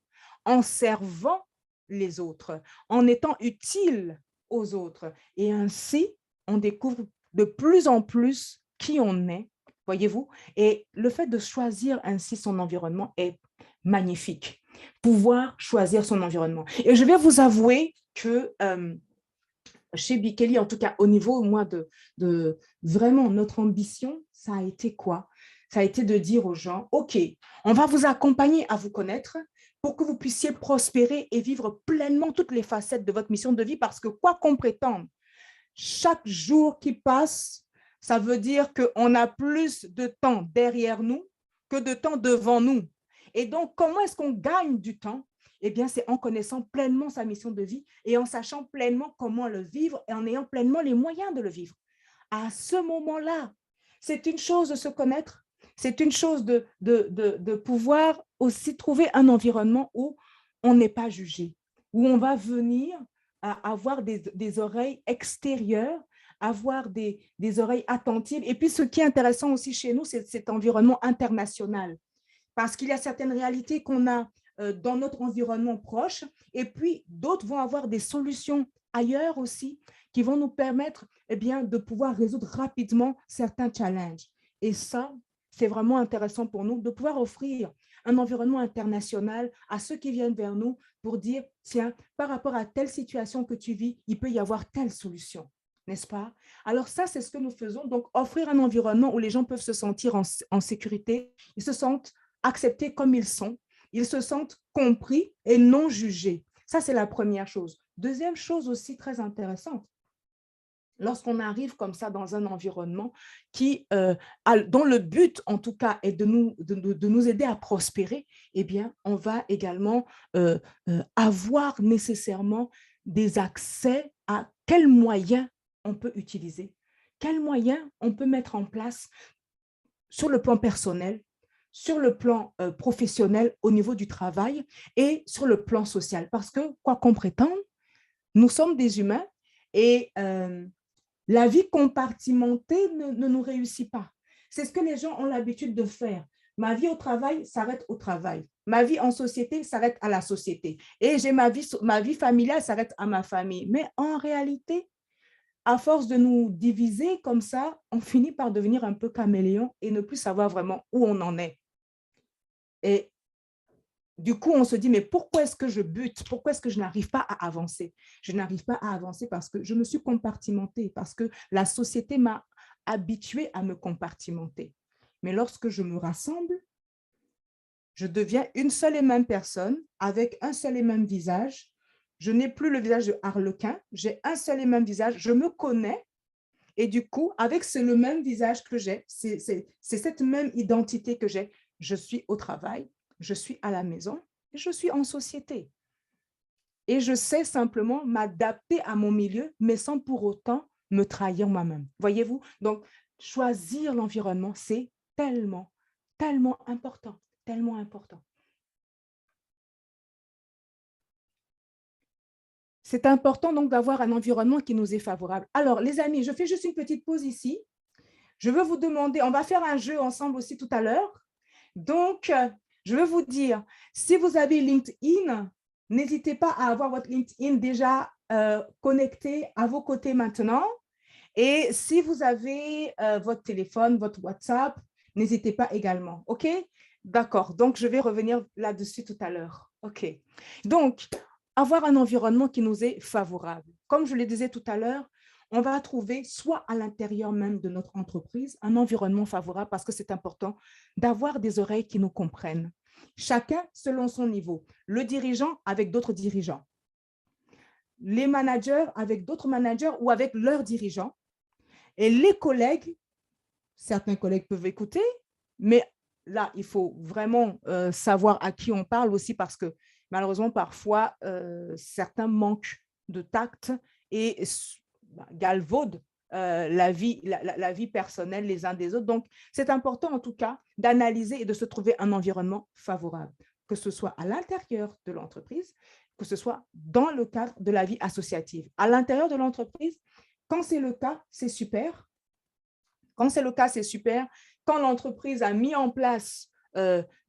en servant les autres, en étant utile aux autres. Et ainsi, on découvre de plus en plus qui on est, voyez-vous. Et le fait de choisir ainsi son environnement est magnifique. Pouvoir choisir son environnement. Et je vais vous avouer que chez Bikele, en tout cas au niveau moi de vraiment notre ambition, ça a été quoi? Ça a été de dire aux gens, OK, on va vous accompagner à vous connaître pour que vous puissiez prospérer et vivre pleinement toutes les facettes de votre mission de vie, parce que quoi qu'on prétende, chaque jour qui passe, ça veut dire qu'on a plus de temps derrière nous que de temps devant nous. Et donc, comment est-ce qu'on gagne du temps? Eh bien, c'est en connaissant pleinement sa mission de vie et en sachant pleinement comment le vivre et en ayant pleinement les moyens de le vivre. À ce moment-là, c'est une chose de se connaître, c'est une chose de pouvoir aussi trouver un environnement où on n'est pas jugé, où on va venir à avoir des oreilles extérieures, avoir des oreilles attentives. Et puis, ce qui est intéressant aussi chez nous, c'est cet environnement international, parce qu'il y a certaines réalités qu'on a dans notre environnement proche, et puis d'autres vont avoir des solutions ailleurs aussi qui vont nous permettre eh bien, de pouvoir résoudre rapidement certains challenges. Et ça, c'est vraiment intéressant pour nous de pouvoir offrir un environnement international à ceux qui viennent vers nous pour dire, tiens, par rapport à telle situation que tu vis, il peut y avoir telle solution, n'est-ce pas? Alors ça, c'est ce que nous faisons, donc offrir un environnement où les gens peuvent se sentir en sécurité, ils se sentent acceptés comme ils sont, ils se sentent compris et non jugés. Ça, c'est la première chose. Deuxième chose aussi très intéressante, lorsqu'on arrive comme ça dans un environnement dont le but, en tout cas, est de nous aider à prospérer, eh bien, on va également avoir nécessairement des accès à quels moyens on peut utiliser, quels moyens on peut mettre en place sur le plan personnel, sur le plan professionnel au niveau du travail et sur le plan social. Parce que, quoi qu'on prétende, nous sommes des humains et la vie compartimentée ne nous réussit pas. C'est ce que les gens ont l'habitude de faire. Ma vie au travail s'arrête au travail. Ma vie en société s'arrête à la société. Et j'ai ma vie familiale s'arrête à ma famille. Mais en réalité, à force de nous diviser comme ça, on finit par devenir un peu caméléon et ne plus savoir vraiment où on en est. Et du coup, on se dit, mais pourquoi est-ce que je bute? Pourquoi est-ce que je n'arrive pas à avancer? Je n'arrive pas à avancer parce que je me suis compartimentée, parce que la société m'a habituée à me compartimenter. Mais lorsque je me rassemble, je deviens une seule et même personne avec un seul et même visage. Je n'ai plus le visage de Harlequin, j'ai un seul et même visage, je me connais. Et du coup, avec le même visage que j'ai, c'est cette même identité que j'ai. Je suis au travail, je suis à la maison, et je suis en société. Et je sais simplement m'adapter à mon milieu, mais sans pour autant me trahir moi-même. Voyez-vous? Donc, choisir l'environnement, c'est tellement, tellement important, tellement important. C'est important donc d'avoir un environnement qui nous est favorable. Alors, les amis, je fais juste une petite pause ici. Je veux vous demander, on va faire un jeu ensemble aussi tout à l'heure. Donc, je veux vous dire, si vous avez LinkedIn, n'hésitez pas à avoir votre LinkedIn déjà connecté à vos côtés maintenant. Et si vous avez votre téléphone, votre WhatsApp, n'hésitez pas également. OK? D'accord, donc je vais revenir là-dessus tout à l'heure. OK. Donc, avoir un environnement qui nous est favorable. Comme je le disais tout à l'heure, on va trouver soit à l'intérieur même de notre entreprise un environnement favorable parce que c'est important d'avoir des oreilles qui nous comprennent. Chacun selon son niveau. Le dirigeant avec d'autres dirigeants. Les managers avec d'autres managers ou avec leurs dirigeants. Et les collègues, certains collègues peuvent écouter, mais là, il faut vraiment savoir à qui on parle aussi parce que malheureusement, parfois, certains manquent de tact et galvaudent la vie personnelle les uns des autres. Donc, c'est important en tout cas d'analyser et de se trouver un environnement favorable, que ce soit à l'intérieur de l'entreprise, que ce soit dans le cadre de la vie associative. À l'intérieur de l'entreprise, quand c'est le cas, c'est super. Quand c'est le cas, c'est super. Quand l'entreprise a mis en place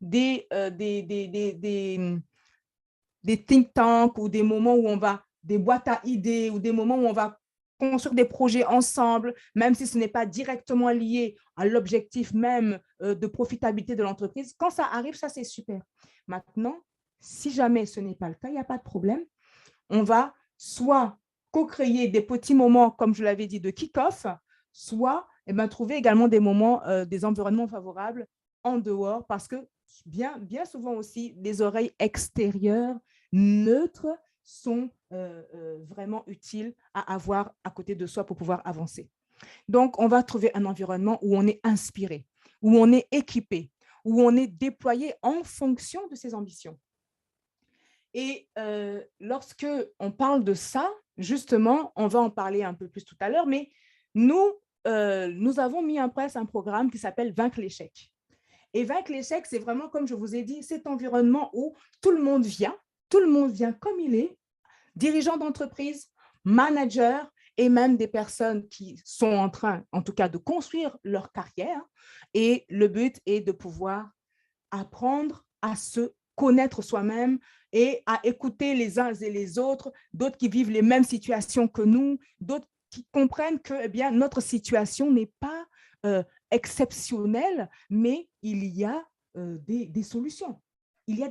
des think tanks ou des moments où on va, des boîtes à idées ou des moments où on va construire des projets ensemble, même si ce n'est pas directement lié à l'objectif même de profitabilité de l'entreprise, quand ça arrive, ça c'est super. Maintenant, si jamais ce n'est pas le cas, il n'y a pas de problème. On va soit co-créer des petits moments, comme je l'avais dit, de kick-off, soit trouver également des moments, des environnements favorables en dehors, parce que bien souvent aussi, les oreilles extérieures, neutres, sont vraiment utiles à avoir à côté de soi pour pouvoir avancer. Donc, on va trouver un environnement où on est inspiré, où on est équipé, où on est déployé en fonction de ses ambitions. Et lorsque on parle de ça, justement, on va en parler un peu plus tout à l'heure, mais nous avons mis en place un programme qui s'appelle Vaincre l'échec. Et Vaincre l'échec, c'est vraiment, comme je vous ai dit, cet environnement où tout le monde vient comme il est, dirigeant d'entreprise, manager et même des personnes qui sont en train, en tout cas, de construire leur carrière. Et le but est de pouvoir apprendre à se connaître soi-même et à écouter les uns et les autres, d'autres qui vivent les mêmes situations que nous, d'autres qui comprennent que eh bien, notre situation n'est pas exceptionnelle, mais il y a des solutions. Il y a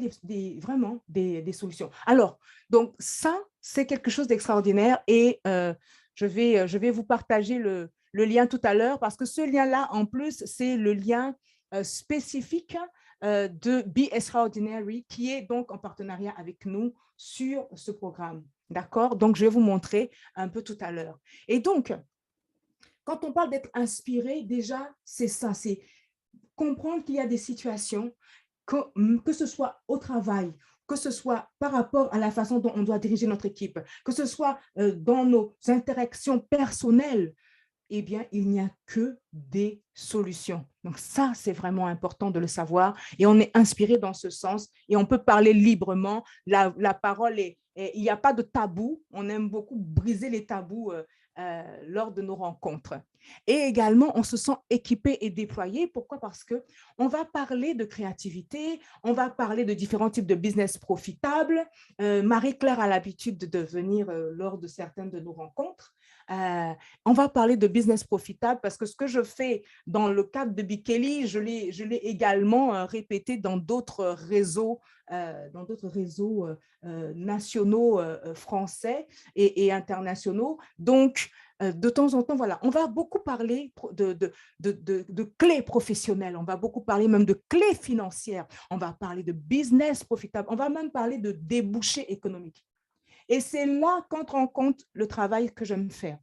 vraiment des solutions. Alors, donc ça, c'est quelque chose d'extraordinaire et je vais vous partager le lien tout à l'heure parce que ce lien-là, en plus, c'est le lien spécifique de Be Extraordinary qui est donc en partenariat avec nous sur ce programme. D'accord? Donc, je vais vous montrer un peu tout à l'heure. Et donc, quand on parle d'être inspiré, déjà, c'est ça, c'est comprendre qu'il y a des situations, que ce soit au travail, que ce soit par rapport à la façon dont on doit diriger notre équipe, que ce soit dans nos interactions personnelles, eh bien, il n'y a que des solutions. Donc ça, c'est vraiment important de le savoir et on est inspiré dans ce sens et on peut parler librement. La parole il n'y a pas de tabou. On aime beaucoup briser les tabous lors de nos rencontres. Et également, on se sent équipé et déployé. Pourquoi? Parce qu'on va parler de créativité, on va parler de différents types de business profitables. Marie-Claire a l'habitude de venir lors de certaines de nos rencontres. On va parler de business profitable parce que ce que je fais dans le cadre de Bikeli, je l'ai également répété dans d'autres réseaux, nationaux français et internationaux. Donc, de temps en temps, voilà, on va beaucoup parler de clés professionnelles, on va beaucoup parler même de clés financières, on va parler de business profitable, on va même parler de débouchés économiques. Et c'est là qu'entre en compte le travail que j'aime faire.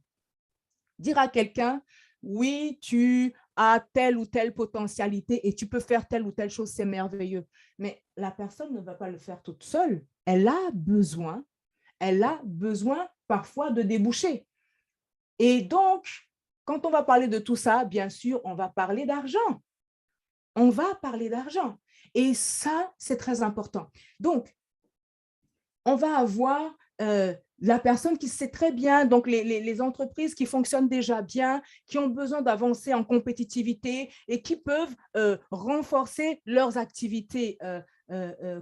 Dire à quelqu'un, oui, tu as telle ou telle potentialité et tu peux faire telle ou telle chose, c'est merveilleux. Mais la personne ne va pas le faire toute seule. Elle a besoin parfois de débouchés. Et donc, quand on va parler de tout ça, bien sûr, on va parler d'argent. On va parler d'argent. Et ça, c'est très important. Donc, on va avoir la personne qui sait très bien, donc les entreprises qui fonctionnent déjà bien, qui ont besoin d'avancer en compétitivité et qui peuvent renforcer leurs activités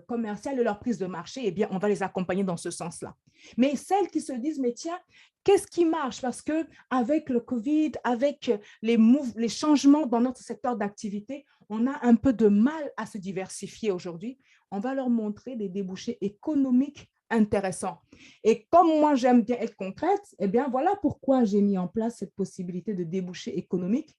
commerciales et leur prise de marché, eh bien, on va les accompagner dans ce sens-là. Mais celles qui se disent, mais tiens, qu'est-ce qui marche? Parce qu'avec le Covid, avec les changements dans notre secteur d'activité, on a un peu de mal à se diversifier aujourd'hui. On va leur montrer des débouchés économiques intéressants. Et comme moi, j'aime bien être concrète, eh bien, voilà pourquoi j'ai mis en place cette possibilité de débouchés économiques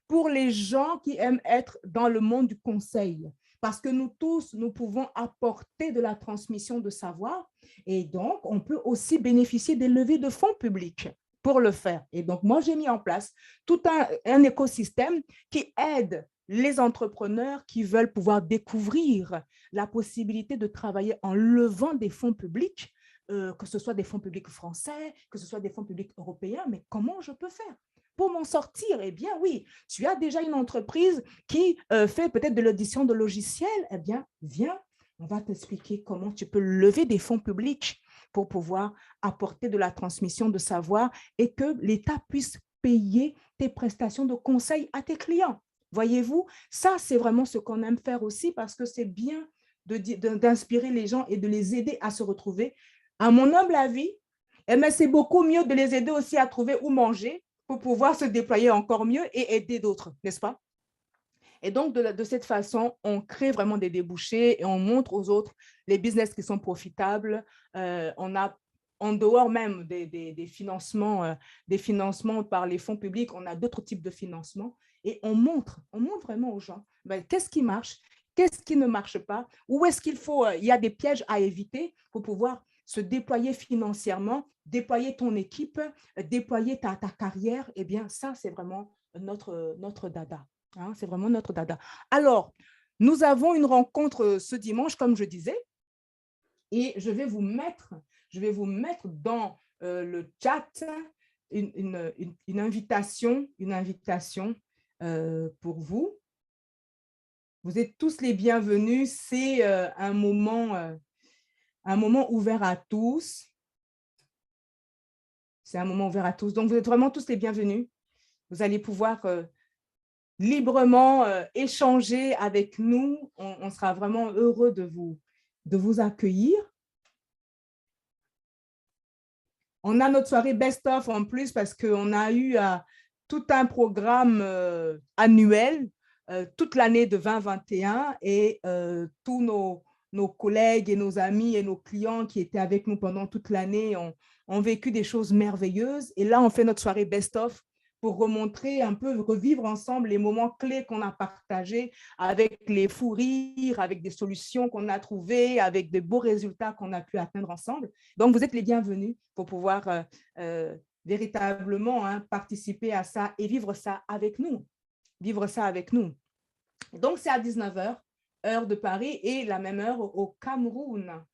pour les gens qui aiment être dans le monde du conseil. Parce que nous tous, nous pouvons apporter de la transmission de savoir et donc, on peut aussi bénéficier des levées de fonds publics pour le faire. Et donc, moi, j'ai mis en place tout un écosystème qui aide les entrepreneurs qui veulent pouvoir découvrir la possibilité de travailler en levant des fonds publics, que ce soit des fonds publics français, que ce soit des fonds publics européens, mais comment je peux faire? Pour m'en sortir, eh bien, oui, tu as déjà une entreprise qui fait peut-être de l'édition de logiciels, eh bien, viens, on va t'expliquer comment tu peux lever des fonds publics pour pouvoir apporter de la transmission de savoir et que l'État puisse payer tes prestations de conseil à tes clients. Voyez-vous, ça, c'est vraiment ce qu'on aime faire aussi parce que c'est bien d'inspirer les gens et de les aider à se retrouver. À mon humble avis, eh c'est beaucoup mieux de les aider aussi à trouver où manger pour pouvoir se déployer encore mieux et aider d'autres, n'est-ce pas? Et donc, de cette façon, on crée vraiment des débouchés et on montre aux autres les business qui sont profitables. On a, en dehors même des financements par les fonds publics, on a d'autres types de financements et on montre vraiment aux gens qu'est-ce qui marche, qu'est-ce qui ne marche pas, où est-ce qu'il faut, il y a des pièges à éviter pour pouvoir se déployer financièrement, déployer ton équipe, déployer ta carrière. Eh bien, ça, c'est vraiment notre dada. Hein, c'est vraiment notre dada. Alors, nous avons une rencontre ce dimanche, comme je disais, et je vais vous mettre dans le chat une invitation pour vous. Vous êtes tous les bienvenus. C'est un moment ouvert à tous. C'est un moment ouvert à tous. Donc, vous êtes vraiment tous les bienvenus. Vous allez pouvoir librement échanger avec nous. On sera vraiment heureux de vous accueillir. On a notre soirée best-of en plus parce qu'on a eu tout un programme annuel toute l'année de 2021 et tous nos collègues et nos amis et nos clients qui étaient avec nous pendant toute l'année ont vécu des choses merveilleuses. Et là, on fait notre soirée best-of pour remontrer un peu, revivre ensemble les moments clés qu'on a partagés avec les fous rires, avec des solutions qu'on a trouvées, avec de beaux résultats qu'on a pu atteindre ensemble. Donc, vous êtes les bienvenus pour pouvoir véritablement participer à ça et vivre ça avec nous. Donc, c'est à 19h, heure de Paris, et la même heure au Cameroun.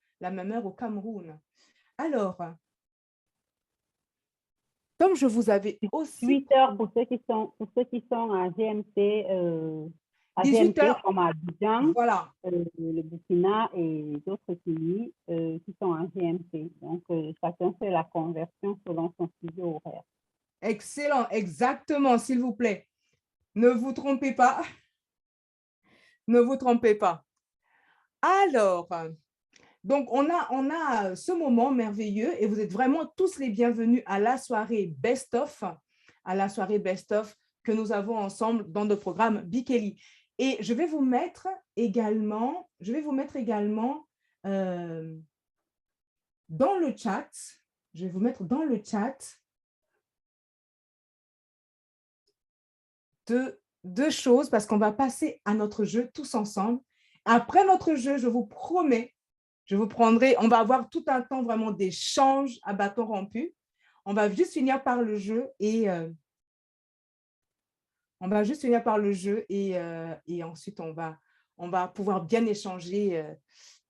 Alors, comme je vous avais aussi… 8h pour ceux qui sont à GMT, à 18 GMT heures, comme à Abidjan, voilà. le Burkina et d'autres pays qui sont à GMT. Donc, chacun fait la conversion selon son fuseau horaire. Excellent, exactement, s'il vous plaît. Ne vous trompez pas. Ne vous trompez pas. Alors, donc, on a ce moment merveilleux et vous êtes vraiment tous les bienvenus à la soirée best-of, que nous avons ensemble dans le programme Bikeli. Et je vais vous mettre également dans le chat, deux choses parce qu'on va passer à notre jeu tous ensemble. Après notre jeu, je vous promets, on va avoir tout un temps vraiment d'échange à bâton rompu. On va juste finir par le jeu et ensuite on va pouvoir bien échanger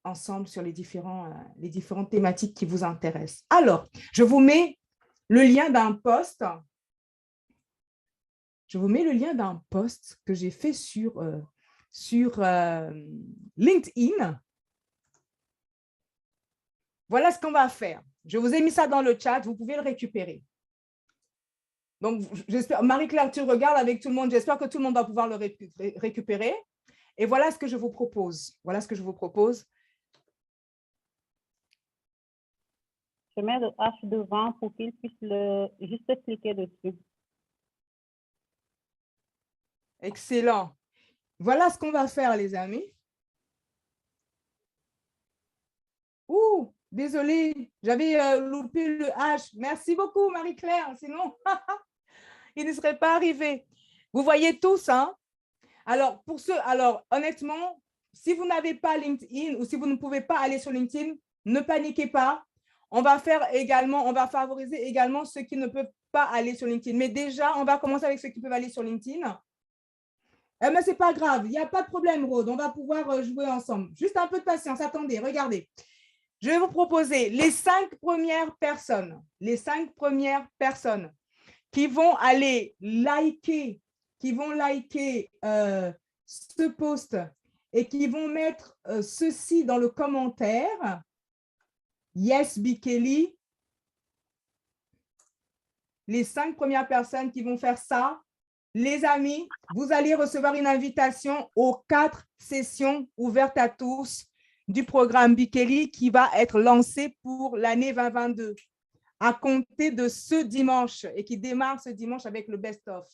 ensemble sur les différentes thématiques qui vous intéressent. Alors, je vous mets le lien d'un post. Que j'ai fait sur LinkedIn. Voilà ce qu'on va faire. Je vous ai mis ça dans le chat, vous pouvez le récupérer. Donc, j'espère, Marie-Claire, tu regardes avec tout le monde, j'espère que tout le monde va pouvoir le récupérer. Et voilà ce que je vous propose. Voilà ce que je vous propose. Je mets le H devant pour qu'il puisse juste cliquer dessus. Excellent. Voilà ce qu'on va faire, les amis. Ouh, désolé, j'avais loupé le H. Merci beaucoup, Marie-Claire. Sinon, il ne serait pas arrivé. Vous voyez tous, hein? Alors, honnêtement, si vous n'avez pas LinkedIn ou si vous ne pouvez pas aller sur LinkedIn, ne paniquez pas. On va favoriser également ceux qui ne peuvent pas aller sur LinkedIn. Mais déjà, on va commencer avec ceux qui peuvent aller sur LinkedIn. Mais ce n'est pas grave, il n'y a pas de problème, Rose. On va pouvoir jouer ensemble. Juste un peu de patience. Attendez, regardez. Je vais vous proposer les 5 premières personnes qui vont aller liker, ce post et qui vont mettre ceci dans le commentaire. Yes, Bikeli. Les 5 premières personnes qui vont faire ça, les amis, vous allez recevoir une invitation aux 4 sessions ouvertes à tous du programme Bikeli qui va être lancé pour l'année 2022 à compter de ce dimanche et qui démarre ce dimanche avec le best-of.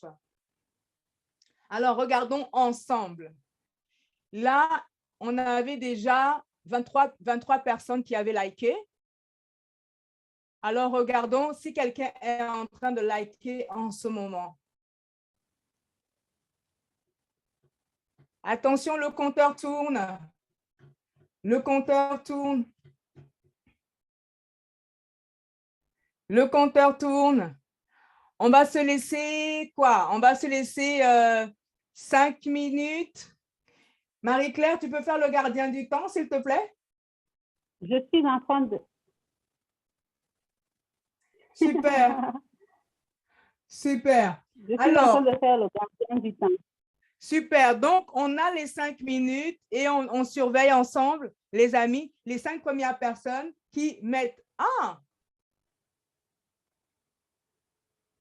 Alors, regardons ensemble. Là, on avait déjà 23 personnes qui avaient liké. Alors, regardons si quelqu'un est en train de liker en ce moment. Attention, le compteur tourne. Le compteur tourne. Le compteur tourne. On va se laisser quoi? On va se laisser 5 minutes. Marie-Claire, tu peux faire le gardien du temps, s'il te plaît? Je suis en train de... Super. Super. Je suis en train de faire le gardien du temps. Super. Donc, on a les 5 minutes et on surveille ensemble, les amis, les 5 premières personnes qui mettent « Ah,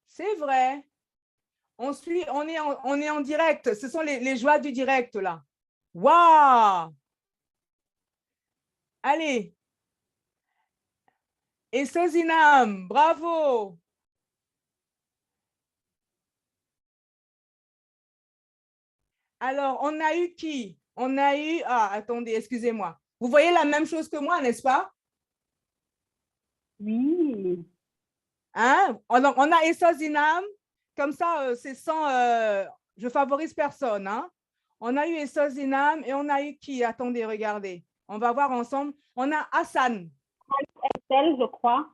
c'est vrai. On est en direct. Ce sont les joies du direct, là. Waouh! Allez. Et Sozinam, bravo! Alors, on a eu qui? On a eu... Ah, attendez, excusez-moi. Vous voyez la même chose que moi, n'est-ce pas? Oui. Hein? On a Essozinam. Comme ça, c'est sans... je favorise personne. Hein? On a eu Essozinam et on a eu qui? Attendez, regardez. On va voir ensemble. On a Hassan. Estelle, je crois.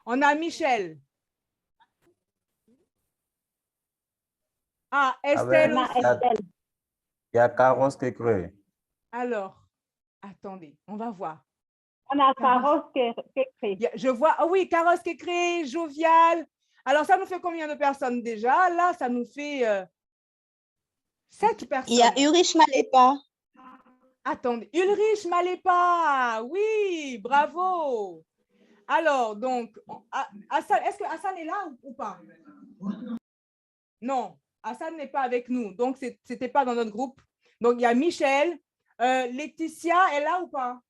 On a Michel. Ah, Estelle aussi. Estelle. Il y a Carlos qui crée. Alors, attendez, on va voir. On a Carlos qui crée. Je vois, oh oui, Carlos qui crée, Jovial. Alors, ça nous fait combien de personnes déjà? Là, ça nous fait 7 personnes. Il y a Ulrich Malepa. Attendez, Ulrich Malepa. Oui, bravo. Alors, donc, Hassan, est-ce que Hassan est là ou pas? Non, Hassan n'est pas avec nous. Donc, ce n'était pas dans notre groupe. Donc, il y a Michel. Laetitia est là ou pas?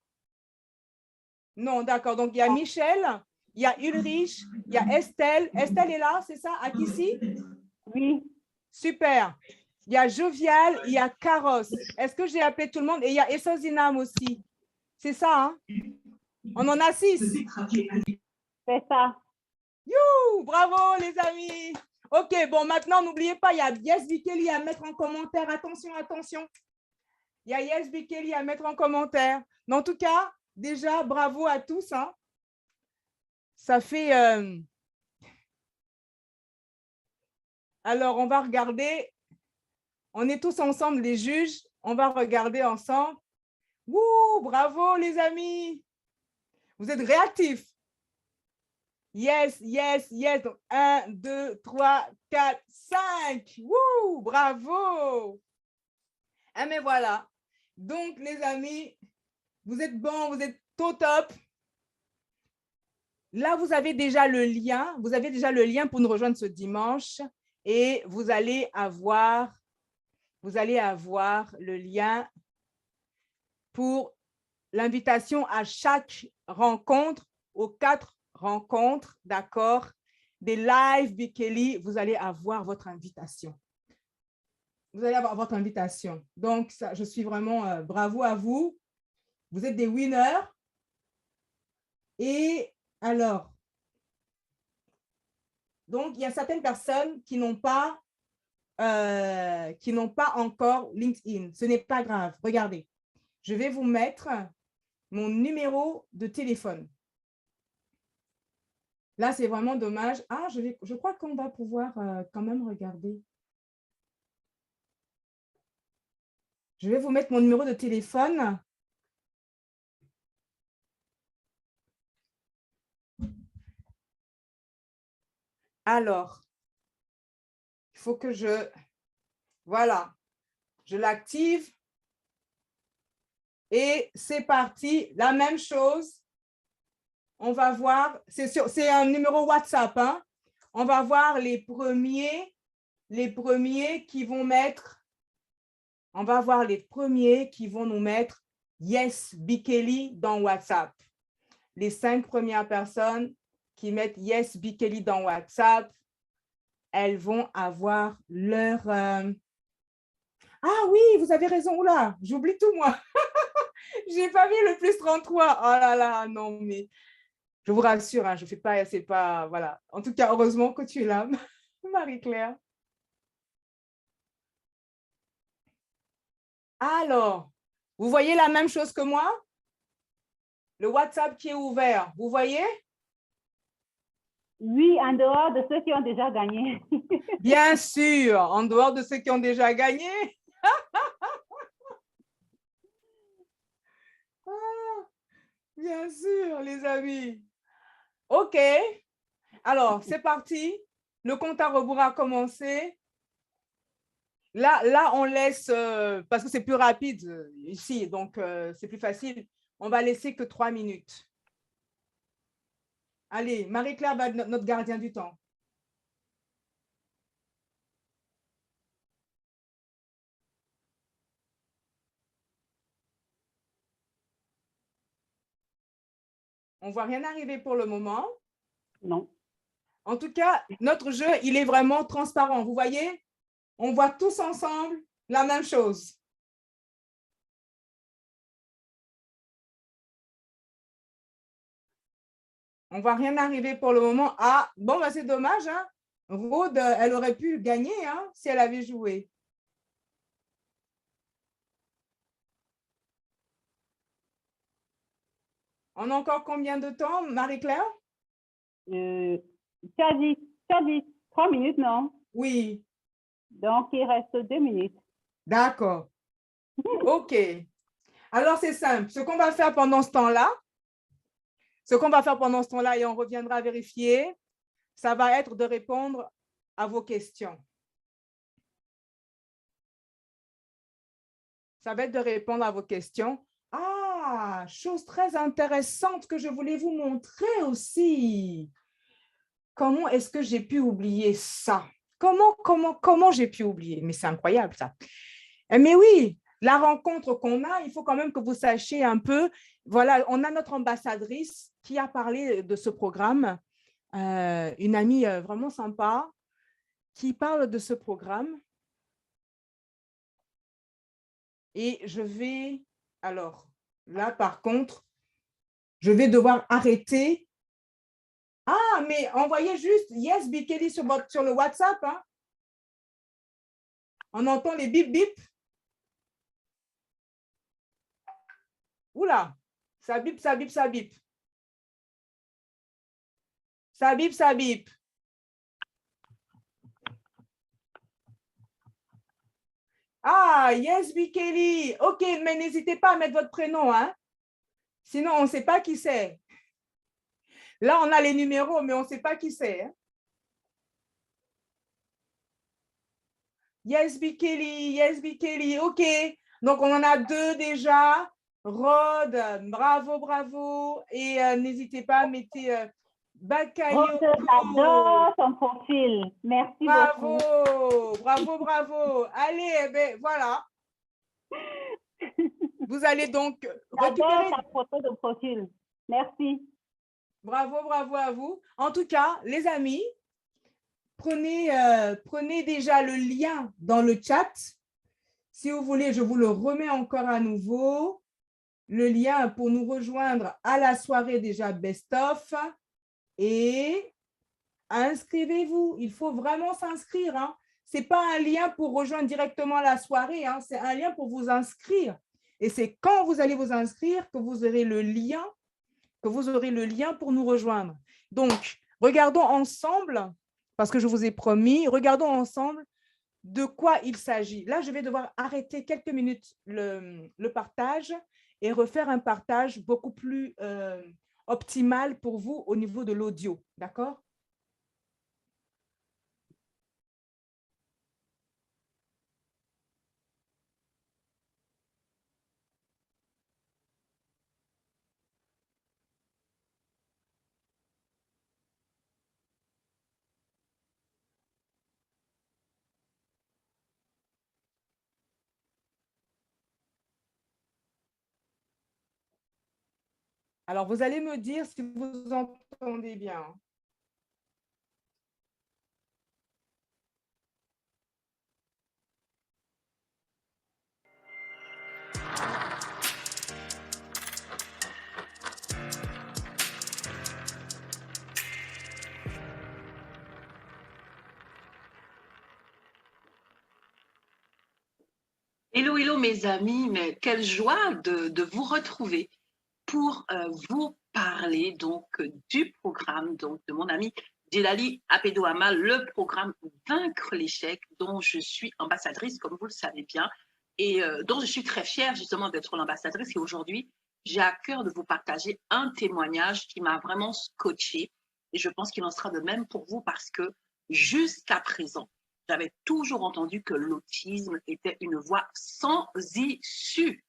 Non, d'accord. Donc, il y a Michel, il y a Ulrich, il y a Estelle. Estelle est là, c'est ça? Akissi? Oui. Super. Il y a Jovial, il y a Carros. Est-ce que j'ai appelé tout le monde? Et il y a Essozinam aussi. C'est ça, hein? On en a 6. C'est ça. Youhou! Bravo, les amis. OK, bon, maintenant, n'oubliez pas, il y a Yes Bikeli à mettre en commentaire. Attention, attention. Il y a Yes Bikeli à mettre en commentaire. Mais en tout cas, déjà, bravo à tous. Hein. Ça fait... Alors, on va regarder. On est tous ensemble, les juges. On va regarder ensemble. Wouh, bravo, les amis. Vous êtes réactifs. Yes, yes, yes. Donc, 1, 2, 3, 4, 5. Wouh, bravo. Ah, mais voilà. Donc, les amis, vous êtes bons, vous êtes au top. Là, vous avez déjà le lien. Vous avez déjà le lien pour nous rejoindre ce dimanche. Et vous allez avoir vous allez avoir le lien pour l'invitation à chaque rencontre, aux 4 rencontres, d'accord, des live Bikeli, vous allez avoir votre invitation. Vous allez avoir votre invitation. Donc, ça, je suis vraiment bravo à vous. Vous êtes des winners. Et alors, donc, il y a certaines personnes qui n'ont pas encore LinkedIn. Ce n'est pas grave. Regardez, je vais vous mettre mon numéro de téléphone. Là, c'est vraiment dommage. Ah, je crois qu'on va pouvoir quand même regarder. Je vais vous mettre mon numéro de téléphone. Alors, il faut que voilà, je l'active. Et c'est parti, la même chose. On va voir, c'est un numéro WhatsApp, hein? On va voir les premiers qui vont mettre, on va voir les premiers qui vont nous mettre Yes Bikeli dans WhatsApp. Les 5 premières personnes qui mettent Yes Bikeli dans WhatsApp, elles vont avoir leur... Ah oui, vous avez raison, oula, j'oublie tout moi. J'ai pas mis le plus 33. Oh là là, non, mais je vous rassure, hein, je fais pas, c'est pas, voilà. En tout cas, heureusement que tu es là, Marie-Claire. Alors, vous voyez la même chose que moi? Le WhatsApp qui est ouvert, vous voyez? Oui, en dehors de ceux qui ont déjà gagné. Bien sûr, en dehors de ceux qui ont déjà gagné. Ah, bien sûr, les amis. OK. Alors, c'est parti. Le compte à rebours a commencé. Là, on laisse, parce que c'est plus rapide ici, donc c'est plus facile. On va laisser que 3 minutes. Allez, Marie-Claire va être notre gardien du temps. On ne voit rien arriver pour le moment. Non. En tout cas, notre jeu, il est vraiment transparent. Vous voyez, on voit tous ensemble la même chose. On ne voit rien arriver pour le moment. Ah, bon, bah, c'est dommage. Hein? Raude, elle aurait pu gagner hein, si elle avait joué. On a encore combien de temps, Marie-Claire? Tu as dit 3 minutes, non? Oui. Donc, il reste 2 minutes. D'accord. OK. Alors, c'est simple. Ce qu'on va faire pendant ce temps-là, et on reviendra vérifier, ça va être de répondre à vos questions. Ça va être de répondre à vos questions. Ah, chose très intéressante que je voulais vous montrer aussi. Comment est-ce que j'ai pu oublier ça? Comment j'ai pu oublier? Mais c'est incroyable ça. Mais oui, la rencontre qu'on a, il faut quand même que vous sachiez un peu. Voilà, on a notre ambassadrice qui a parlé de ce programme, une amie vraiment sympa qui parle de ce programme. Et je vais, alors là par contre, je vais devoir arrêter. Ah, mais envoyez juste Yes Bikeli sur le WhatsApp. Hein. On entend les bip bip. Oula, ça bip, ça bip, ça bip. Ça bip, ça bip. Ah, Yes Bikeli. OK, mais n'hésitez pas à mettre votre prénom. Hein. Sinon, on ne sait pas qui c'est. Là, on a les numéros, mais on ne sait pas qui c'est. Hein. Yes Bikeli, OK. Donc, on en a 2 déjà. Rod, bravo. Et n'hésitez pas, mettez Bakayoko. J'adore ton profil. Merci Bravo, beaucoup. bravo, bravo. Allez, eh ben, voilà. Vous allez donc récupérer. J'adore ta photo de profil. Merci. Bravo, bravo à vous. En tout cas, les amis, prenez déjà le lien dans le chat. Si vous voulez, je vous le remets encore à nouveau. Le lien pour nous rejoindre à la soirée déjà best-of. Et inscrivez-vous. Il faut vraiment s'inscrire. Hein. Ce n'est pas un lien pour rejoindre directement la soirée. Hein. C'est un lien pour vous inscrire. Et c'est quand vous allez vous inscrire que vous aurez le lien pour nous rejoindre. Donc, regardons ensemble, parce que je vous ai promis, regardons ensemble de quoi il s'agit. Là, je vais devoir arrêter quelques minutes le partage et refaire un partage beaucoup plus optimal pour vous au niveau de l'audio. D'accord? Alors, vous allez me dire si vous entendez bien. Hello, hello mes amis, mais quelle joie de vous retrouver pour vous parler donc du programme donc, de mon ami Djellali Apedouama, le programme Vaincre l'échec dont je suis ambassadrice, comme vous le savez bien, et dont je suis très fière justement d'être l'ambassadrice. Et aujourd'hui, j'ai à cœur de vous partager un témoignage qui m'a vraiment scotché, et je pense qu'il en sera de même pour vous parce que jusqu'à présent, j'avais toujours entendu que l'autisme était une voie sans issue.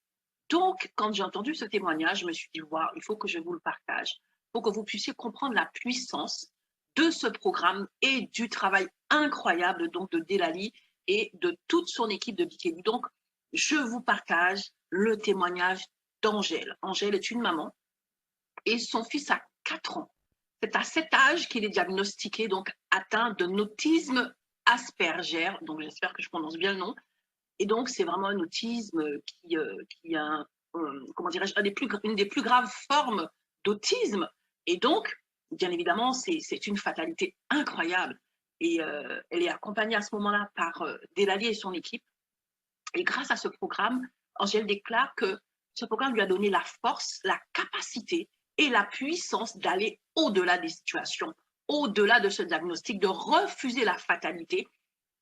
Donc, quand j'ai entendu ce témoignage, je me suis dit, wow, il faut que je vous le partage pour que vous puissiez comprendre la puissance de ce programme et du travail incroyable donc, de Djellali et de toute son équipe de Bikini. Donc, je vous partage le témoignage d'Angèle. Angèle est une maman et son fils a 4 ans. C'est à cet âge qu'il est diagnostiqué, donc atteint d'un autisme Asperger, donc j'espère que je prononce bien le nom. Et donc, c'est vraiment un autisme qui a, comment dirais-je, une des plus graves formes d'autisme. Et donc, bien évidemment, c'est une fatalité incroyable. Et elle est accompagnée à ce moment-là par Djellali et son équipe. Et grâce à ce programme, Angèle déclare que ce programme lui a donné la force, la capacité et la puissance d'aller au-delà des situations, au-delà de ce diagnostic, de refuser la fatalité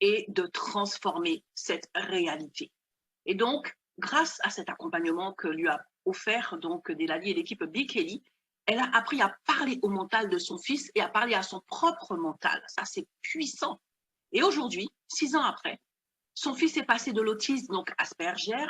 et de transformer cette réalité. Et donc, grâce à cet accompagnement que lui a offert donc Djellali et l'équipe Bikini, elle a appris à parler au mental de son fils et à parler à son propre mental. Ça, c'est puissant. Et aujourd'hui, 6 ans après, son fils est passé de l'autisme, donc Asperger,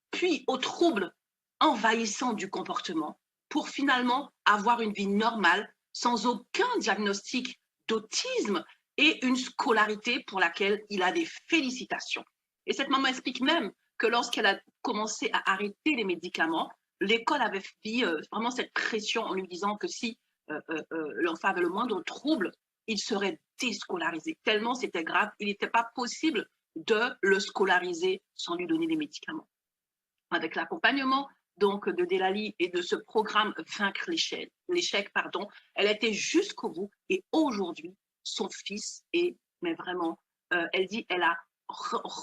puis au trouble envahissant du comportement pour finalement avoir une vie normale sans aucun diagnostic d'autisme et une scolarité pour laquelle il a des félicitations. Et cette maman explique même que lorsqu'elle a commencé à arrêter les médicaments, l'école avait mis vraiment cette pression en lui disant que si l'enfant avait le moindre trouble, il serait déscolarisé. Tellement c'était grave, il n'était pas possible de le scolariser sans lui donner des médicaments. Avec l'accompagnement donc de Djellali et de ce programme Vaincre l'échec, elle était jusqu'au bout et aujourd'hui, son fils est, mais vraiment, elle dit, elle a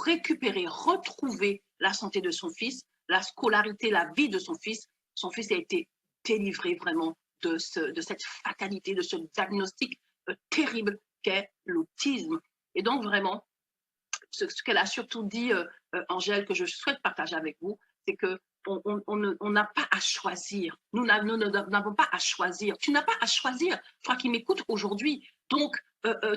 récupéré, retrouvé la santé de son fils, la scolarité, la vie de son fils. Son fils a été délivré vraiment de cette fatalité, de ce diagnostic terrible qu'est l'autisme. Et donc vraiment, ce qu'elle a surtout dit, Angèle, que je souhaite partager avec vous, c'est que on n'a pas à choisir. Nous n'avons pas à choisir. Tu n'as pas à choisir. Toi qui m'écoutes aujourd'hui, donc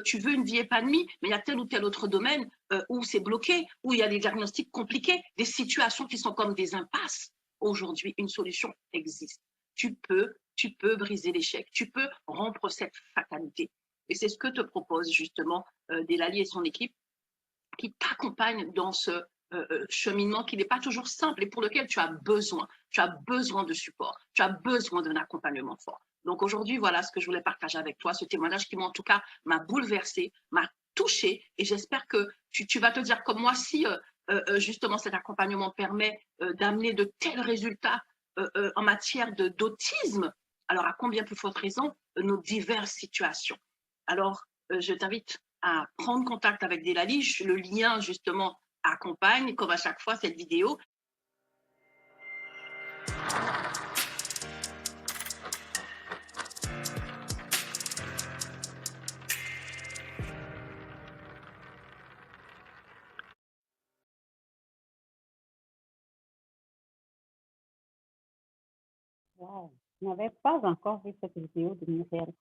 tu veux une vie épanouie, mais il y a tel ou tel autre domaine où c'est bloqué, où il y a des diagnostics compliqués, des situations qui sont comme des impasses. Aujourd'hui, une solution existe. tu peux briser l'échec, tu peux rompre cette fatalité. Et c'est ce que te propose justement Delali et son équipe, qui t'accompagne dans ce cheminement qui n'est pas toujours simple et pour lequel tu as besoin de support, tu as besoin d'un accompagnement fort. Donc aujourd'hui, voilà ce que je voulais partager avec toi, ce témoignage qui, en tout cas, m'a bouleversée, m'a touchée, et j'espère que tu vas te dire comme moi, si justement cet accompagnement permet d'amener de tels résultats en matière d'autisme, alors à combien plus forte raison nos diverses situations. Alors, je t'invite à prendre contact avec Delali. Le lien, justement, accompagne, comme à chaque fois, cette vidéo. Wow. Je n'avais pas encore vu cette vidéo de Muriel.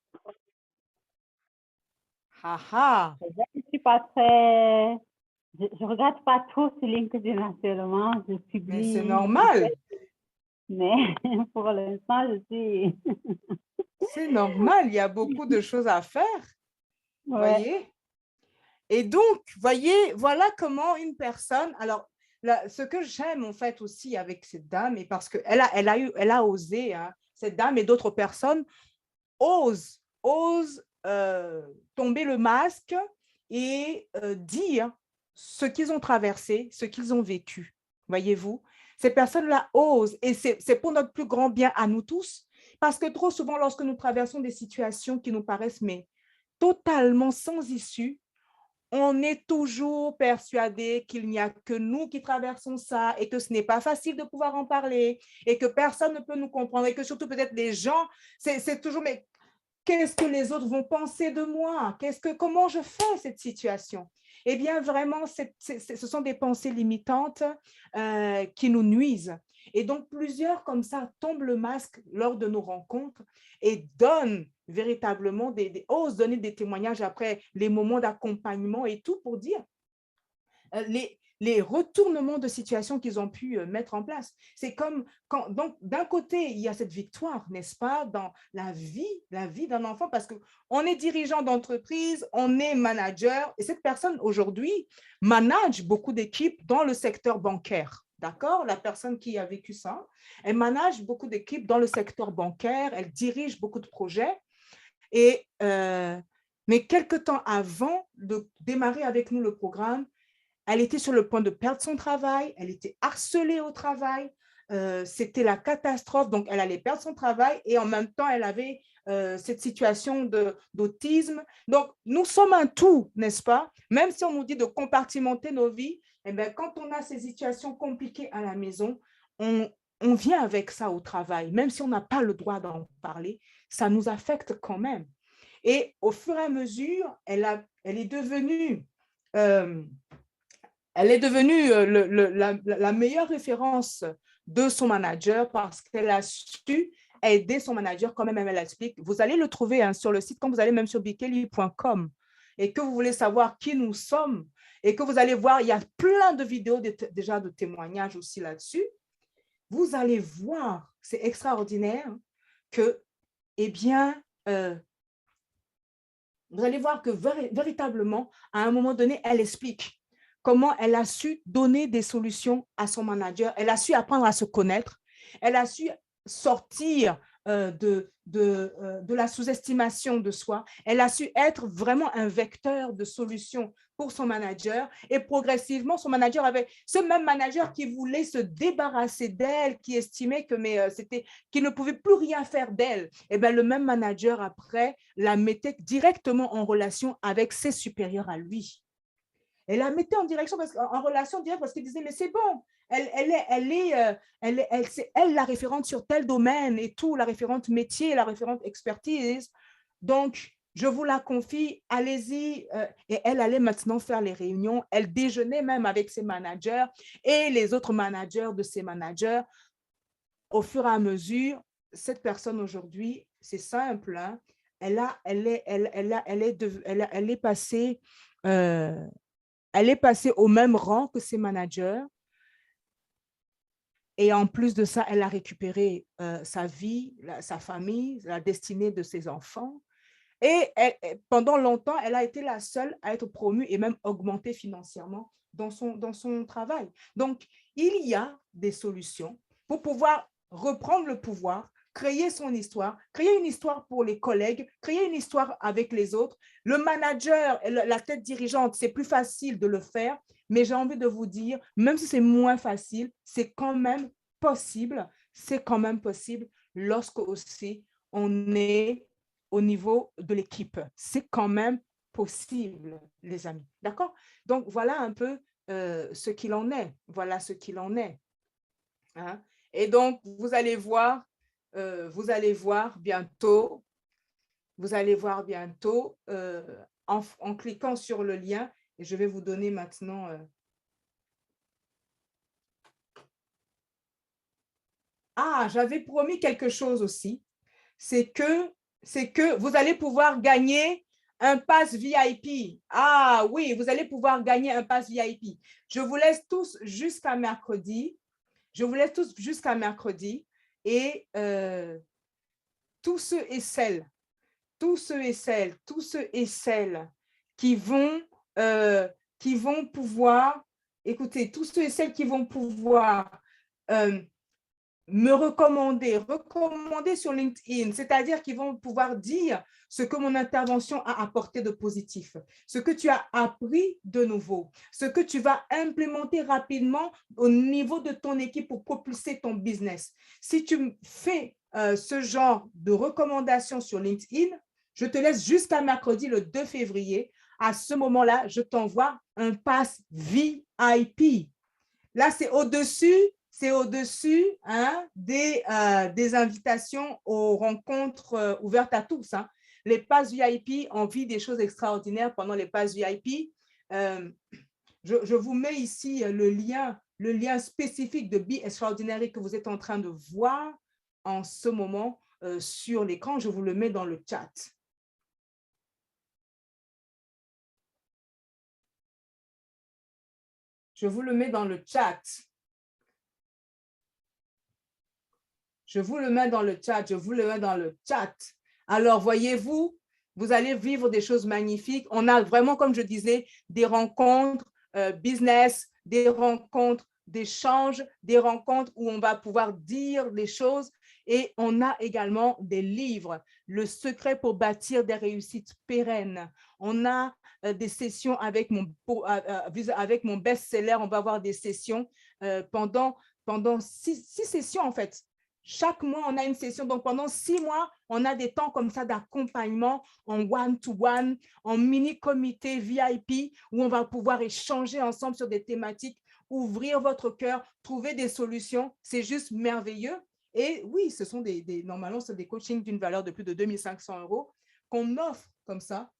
Haha. Je ne suis pas très... Je regarde pas trop sur LinkedIn actuellement. Je Mais publie... c'est normal. Mais pour l'instant, je suis... C'est normal, il y a beaucoup de choses à faire, Ouais. voyez. Et donc, voyez, voilà comment une personne, alors, ce que j'aime en fait aussi avec cette dame, et parce qu'elle a osé, hein, cette dame et d'autres personnes osent tomber le masque et dire ce qu'ils ont traversé, ce qu'ils ont vécu, voyez-vous. Ces personnes-là osent, et c'est pour notre plus grand bien à nous tous, parce que trop souvent, lorsque nous traversons des situations qui nous paraissent mais totalement sans issue, on est toujours persuadé qu'il n'y a que nous qui traversons ça et que ce n'est pas facile de pouvoir en parler et que personne ne peut nous comprendre et que surtout peut-être les gens, c'est toujours, mais qu'est-ce que les autres vont penser de moi? Comment je fais cette situation? Eh bien, vraiment, ce sont des pensées limitantes qui nous nuisent. Et donc, plusieurs comme ça tombent le masque lors de nos rencontres et donnent véritablement osent donner des témoignages après les moments d'accompagnement et tout pour dire les retournements de situation qu'ils ont pu mettre en place. C'est comme quand, donc, d'un côté, il y a cette victoire, n'est-ce pas, dans la vie d'un enfant, parce qu'on est dirigeant d'entreprise, on est manager, et cette personne aujourd'hui manage beaucoup d'équipes dans le secteur bancaire. D'accord? La personne qui a vécu ça, elle manage beaucoup d'équipes dans le secteur bancaire, elle dirige beaucoup de projets. Et, mais quelque temps avant de démarrer avec nous le programme, elle était sur le point de perdre son travail, elle était harcelée au travail, c'était la catastrophe, donc elle allait perdre son travail et en même temps, elle avait cette situation d'autisme. Donc, nous sommes un tout, n'est-ce pas? Même si on nous dit de compartimenter nos vies, eh bien, quand on a ces situations compliquées à la maison, on vient avec ça au travail, même si on n'a pas le droit d'en parler, ça nous affecte quand même. Et au fur et à mesure, elle est devenue la meilleure référence de son manager parce qu'elle a su aider son manager, comme même elle l'explique. Vous allez le trouver hein, sur le site, quand vous allez même sur bikeli.com et que vous voulez savoir qui nous sommes et que vous allez voir, il y a plein de vidéos déjà de témoignages aussi là-dessus. Vous allez voir, c'est extraordinaire que, eh bien, vous allez voir que véritablement, à un moment donné, elle explique comment elle a su donner des solutions à son manager, elle a su apprendre à se connaître, elle a su sortir de la sous-estimation de soi, elle a su être vraiment un vecteur de solutions pour son manager et progressivement, son manager avait ce même manager qui voulait se débarrasser d'elle, qui estimait que qu'il ne pouvait plus rien faire d'elle. Et bien, le même manager après la mettait directement en relation avec ses supérieurs à lui. Elle la mettait en relation directe parce qu'il disait, mais c'est bon, c'est elle la référente sur tel domaine et tout, la référente métier, la référente expertise. Donc, je vous la confie, allez-y. Et elle allait maintenant faire les réunions. Elle déjeunait même avec ses managers et les autres managers de ses managers. Au fur et à mesure, cette personne aujourd'hui, c'est simple, hein, elle est passée au même rang que ses managers. Et en plus de ça, elle a récupéré sa vie, sa famille, la destinée de ses enfants. Et pendant longtemps, elle a été la seule à être promue et même augmentée financièrement dans son travail. Donc, il y a des solutions pour pouvoir reprendre le pouvoir, créer son histoire, créer une histoire pour les collègues, créer une histoire avec les autres. Le manager, la tête dirigeante, c'est plus facile de le faire, mais j'ai envie de vous dire, même si c'est moins facile, c'est quand même possible. C'est quand même possible lorsque aussi on est au niveau de l'équipe. C'est quand même possible, les amis. D'accord? Donc, voilà un peu ce qu'il en est. Voilà ce qu'il en est. Hein? Et donc, vous allez voir bientôt, en cliquant sur le lien, et je vais vous donner maintenant... Ah, j'avais promis quelque chose aussi. C'est que vous allez pouvoir gagner un pass VIP. Ah oui, vous allez pouvoir gagner un pass VIP. Je vous laisse tous jusqu'à mercredi. Je vous laisse tous jusqu'à mercredi. Et tous ceux et celles qui vont pouvoir, écoutez, tous ceux et celles qui vont pouvoir me recommander sur LinkedIn, c'est-à-dire qu'ils vont pouvoir dire ce que mon intervention a apporté de positif, ce que tu as appris de nouveau, ce que tu vas implémenter rapidement au niveau de ton équipe pour propulser ton business. Si tu fais ce genre de recommandations sur LinkedIn, je te laisse jusqu'à mercredi, le 2 février. À ce moment-là, je t'envoie un pass VIP. Là, c'est au-dessus hein, des invitations aux rencontres ouvertes à tous. Hein. Les passes VIP, on vit des choses extraordinaires pendant les passes VIP. Je vous mets ici le lien spécifique de Be Extraordinary que vous êtes en train de voir en ce moment sur l'écran. Je vous le mets dans le chat. Je vous le mets dans le chat. Je vous le mets dans le chat. Alors, voyez-vous, vous allez vivre des choses magnifiques. On a vraiment, comme je disais, des rencontres business, des rencontres d'échange, des rencontres où on va pouvoir dire des choses. Et on a également des livres, le secret pour bâtir des réussites pérennes. On a des sessions avec mon best-seller. On va avoir des sessions pendant 6 sessions, en fait. Chaque mois, on a une session. Donc, pendant 6 mois, on a des temps comme ça d'accompagnement en one-to-one, en mini-comité VIP, où on va pouvoir échanger ensemble sur des thématiques, ouvrir votre cœur, trouver des solutions. C'est juste merveilleux. Et oui, ce sont normalement, c'est des coachings d'une valeur de plus de 2 500 € qu'on offre comme ça.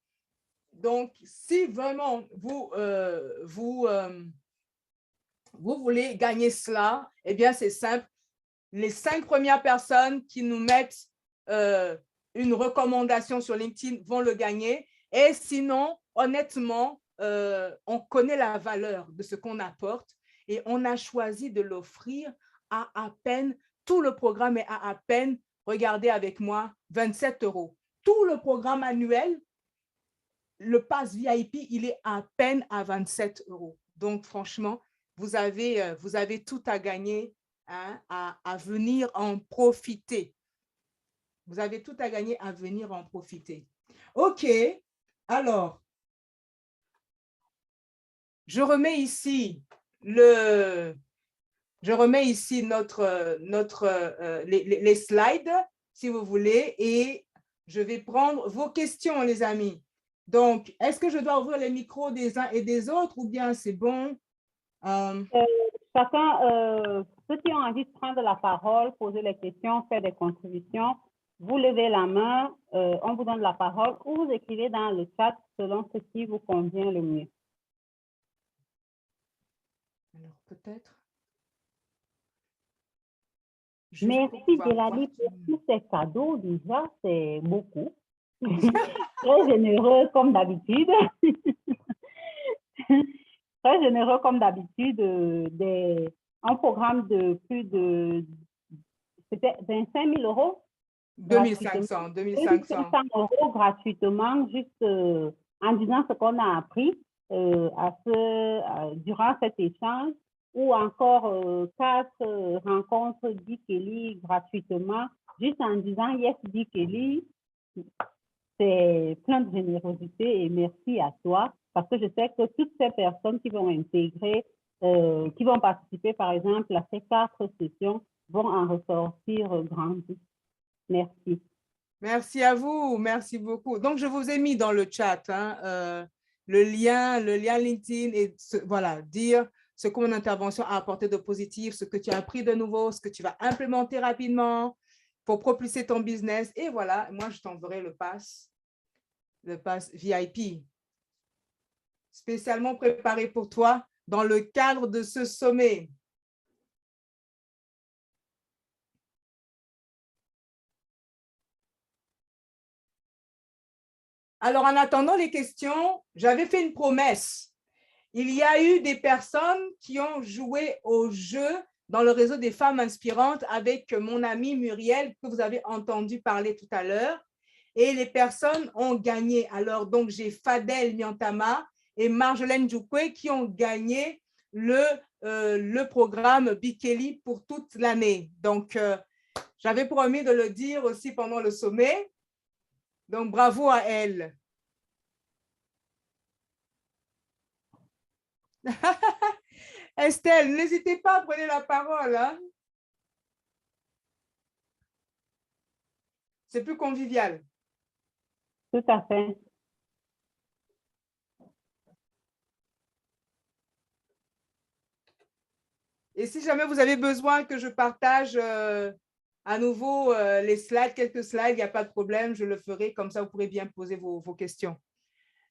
Donc, si vraiment vous voulez gagner cela, eh bien, c'est simple. Les 5 premières personnes qui nous mettent une recommandation sur LinkedIn vont le gagner. Et sinon, honnêtement, on connaît la valeur de ce qu'on apporte et on a choisi de l'offrir à peine, tout le programme est à peine, regardez avec moi, 27 €. Tout le programme annuel, le pass VIP, il est à peine à 27 €. Donc, franchement, vous avez tout à gagner. Hein, à venir en profiter. Vous avez tout à gagner à venir en profiter. OK. Alors, je remets ici les slides, si vous voulez, et je vais prendre vos questions, les amis. Donc, est-ce que je dois ouvrir les micros des uns et des autres ou bien c'est bon? Chacun, ceux qui ont envie de prendre la parole, poser les questions, faire des contributions, vous levez la main, on vous donne la parole ou vous écrivez dans le chat selon ce qui vous convient le mieux. Alors, peut-être. Merci Delali pour tous ces cadeaux. Déjà, c'est beaucoup. Très généreux comme d'habitude. Très généreux comme d'habitude, des un programme de plus de, c'était 25 000 euros. 2500, 2500. 2500 euros gratuitement, juste en disant ce qu'on a appris durant cet échange, ou encore 4 rencontres Dick Kelly gratuitement, juste en disant yes Dick Kelly. C'est plein de générosité et merci à toi, parce que je sais que toutes ces personnes qui vont intégrer, qui vont participer par exemple à ces 4 sessions vont en ressortir grandis. Merci. Merci à vous, merci beaucoup. Donc, je vous ai mis dans le chat le lien LinkedIn et voilà, dire ce que mon intervention a apporté de positif, ce que tu as appris de nouveau, ce que tu vas implémenter rapidement pour propulser ton business. Et voilà, moi, je t'enverrai le pass VIP, spécialement préparé pour toi dans le cadre de ce sommet. Alors, en attendant les questions, j'avais fait une promesse. Il y a eu des personnes qui ont joué au jeu dans le réseau des femmes inspirantes avec mon amie Muriel, que vous avez entendu parler tout à l'heure. Et les personnes ont gagné. Alors, donc, j'ai Fadel Miantama et Marjolaine Djoukwe qui ont gagné le programme Bikeli pour toute l'année. Donc, j'avais promis de le dire aussi pendant le sommet. Donc, bravo à elle. Estelle, n'hésitez pas à prendre la parole. Hein? C'est plus convivial. Tout à fait. Et si jamais vous avez besoin que je partage à nouveau les slides, quelques slides, il n'y a pas de problème, je le ferai. Comme ça, vous pourrez bien poser vos questions.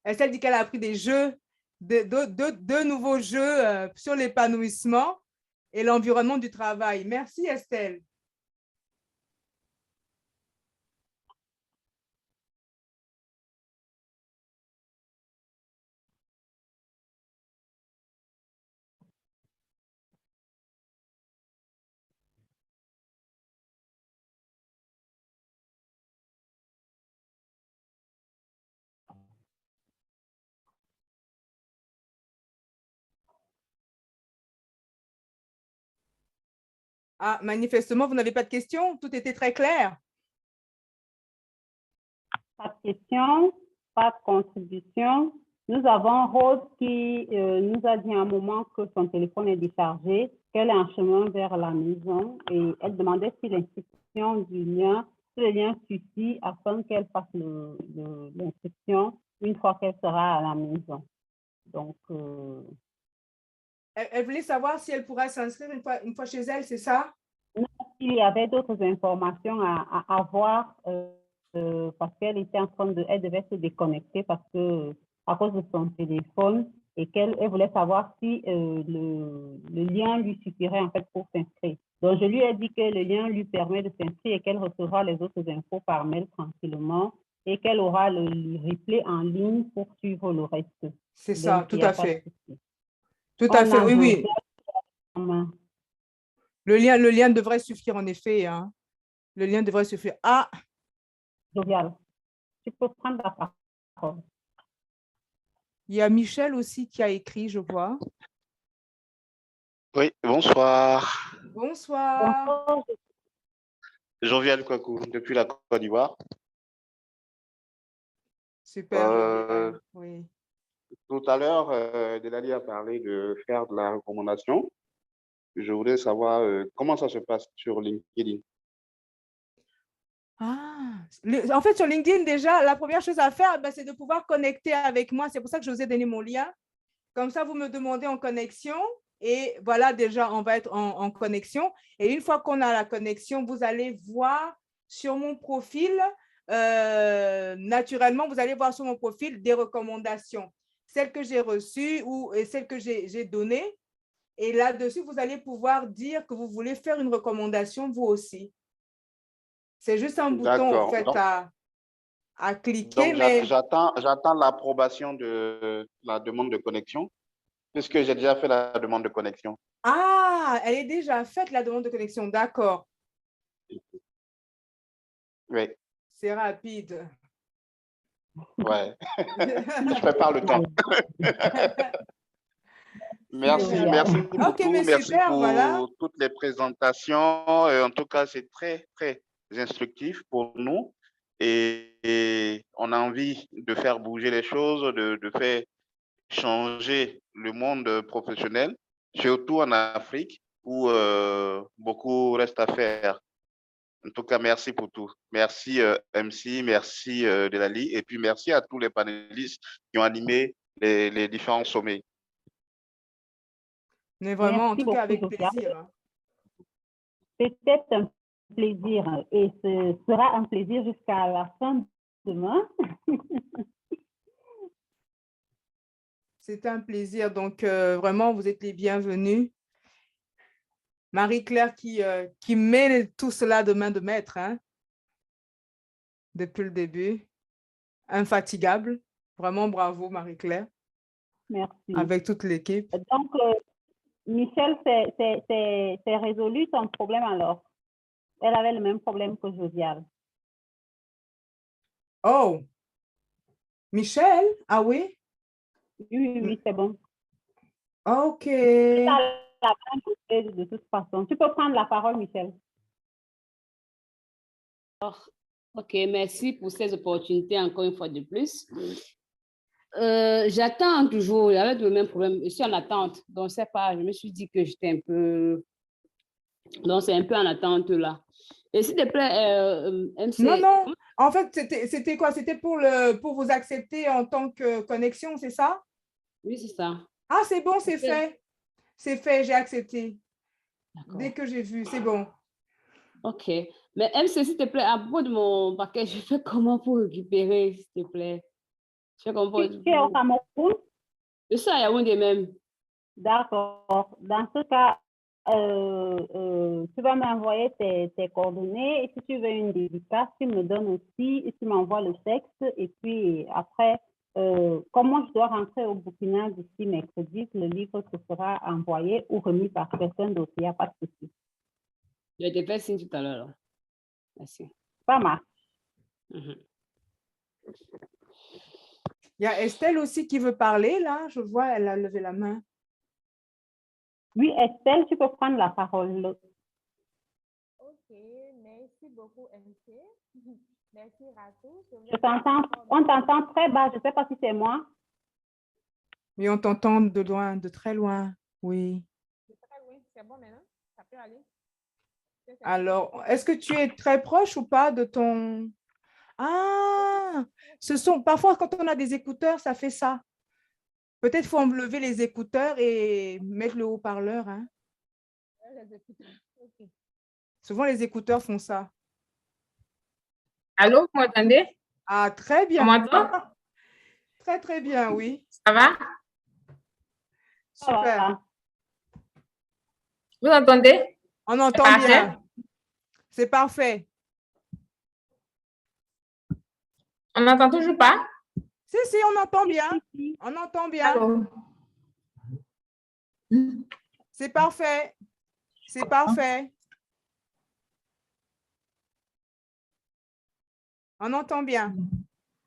Estelle dit qu'elle a appris des jeux, deux nouveaux jeux sur l'épanouissement et l'environnement du travail. Merci, Estelle. Ah, manifestement, vous n'avez pas de questions? Tout était très clair. Pas de questions, pas de contribution. Nous avons Rose qui nous a dit à un moment que son téléphone est déchargé, qu'elle est en chemin vers la maison et elle demandait si l'inscription du lien, si le lien suffit afin qu'elle fasse l'inscription une fois qu'elle sera à la maison. Donc, elle voulait savoir si elle pourrait s'inscrire une fois chez elle, c'est ça? Il y avait d'autres informations à avoir parce qu'elle était en train de, elle devait se déconnecter parce que à cause de son téléphone et qu'elle voulait savoir si le lien lui suffirait en fait pour s'inscrire. Donc je lui ai dit que le lien lui permet de s'inscrire et qu'elle recevra les autres infos par mail tranquillement et qu'elle aura le replay en ligne pour suivre le reste. C'est ça, tout à fait. Tout à fait, oui, oui. Oui. Le lien devrait suffire en effet. Hein. Le lien devrait suffire. Ah! Jovial, tu peux prendre la parole. Il y a Michel aussi qui a écrit, je vois. Oui, bonsoir. Bonsoir. Bonsoir. Jovial Kwaku, depuis la Côte d'Ivoire. Super. Oui. Tout à l'heure, Delali a parlé de faire de la recommandation. Je voulais savoir comment ça se passe sur LinkedIn. Ah, en fait, sur LinkedIn, déjà, la première chose à faire, c'est de pouvoir connecter avec moi. C'est pour ça que je vous ai donné mon lien. Comme ça, vous me demandez en connexion. Et voilà, déjà, on va être en connexion. Et une fois qu'on a la connexion, vous allez voir sur mon profil, naturellement, vous allez voir sur mon profil des recommandations. Celles que j'ai reçues ou celles que j'ai données. Et là-dessus, vous allez pouvoir dire que vous voulez faire une recommandation, vous aussi. C'est juste un bouton, en fait, à cliquer. Donc, j'attends l'approbation de la demande de connexion. puisque j'ai déjà fait la demande de connexion. Ah, elle est déjà faite, la demande de connexion. D'accord. Oui, C'est rapide. ouais. Je prépare le temps. Merci, Super. merci Ok, beaucoup. mais Merci super, pour voilà. toutes les présentations. En tout cas, c'est très, très instructif pour nous. Et on a envie de faire bouger les choses, de faire changer le monde professionnel, surtout en Afrique, où beaucoup reste à faire. En tout cas, merci pour tout. Merci MC, merci Delali, et puis merci à tous les panélistes qui ont animé les différents sommets. Mais vraiment, en Merci tout cas, beaucoup, avec Sophia. plaisir. Hein. C'était un plaisir et ce sera un plaisir jusqu'à la fin demain. C'est un plaisir. Donc, vraiment, vous êtes les bienvenus. Marie-Claire qui mène tout cela de main de maître, hein, depuis le début. Infatigable. Vraiment, bravo, Marie-Claire. Merci. Avec toute l'équipe. Donc, Michel, c'est résolu ton problème alors. Elle avait le même problème que Josiane. Oh, Michel? Ah oui? Oui, c'est bon. OK. De toute façon. Tu peux prendre la parole, Michel. OK, merci pour ces opportunités encore une fois de plus. J'attends toujours, avec le même problème, je suis en attente. Donc, c'est pas, je me suis dit que j'étais un peu... Donc, c'est un peu en attente là. Et s'il te plaît, MC... Non. En fait, c'était quoi? C'était pour vous accepter en tant que connexion, c'est ça? Oui, c'est ça. Ah, c'est bon, c'est fait. C'est fait, j'ai accepté. Dès D'accord. que j'ai vu, c'est bon. OK. Mais MC, s'il te plaît, à propos de mon paquet, je fais comment pour récupérer, s'il te plaît? Je fais comment pour... Tu es au Cameroun? Je suis à Yaoundé même. D'accord. Dans ce cas, tu vas m'envoyer tes coordonnées et si tu veux une dédicace, tu me donnes aussi et tu m'envoies le texte. Et puis après, comme moi je dois rentrer au Burkina d'ici mercredi, le livre te sera envoyé ou remis par personne d'autre. Il n'y a pas de souci. Je vais te faire signe tout à l'heure. Merci. Pas mal. Mhm. Il y a Estelle aussi qui veut parler, là. Je vois, elle a levé la main. Oui, Estelle, tu peux prendre la parole. Ok, merci beaucoup, MC. Merci, Ratou. Je t'entends, on t'entend très bas. Je ne sais pas si c'est moi. Oui, on t'entend de loin, de très loin. Oui. De très loin, c'est bon maintenant? Ça peut aller? Alors, est-ce que tu es très proche ou pas de ton... Ah, parfois quand on a des écouteurs, ça fait ça. Peut-être faut enlever les écouteurs et mettre le haut-parleur. Hein. Les écouteurs. Ok. Souvent, les écouteurs font ça. Allô, vous m'entendez? Ah, très bien. On m'entend? Très, très bien, oui. Ça va? Super. Vous entendez? On entend bien. C'est parfait. On n'entend toujours pas? Si, on entend bien. On entend bien. Allô? C'est parfait. C'est parfait. On entend bien.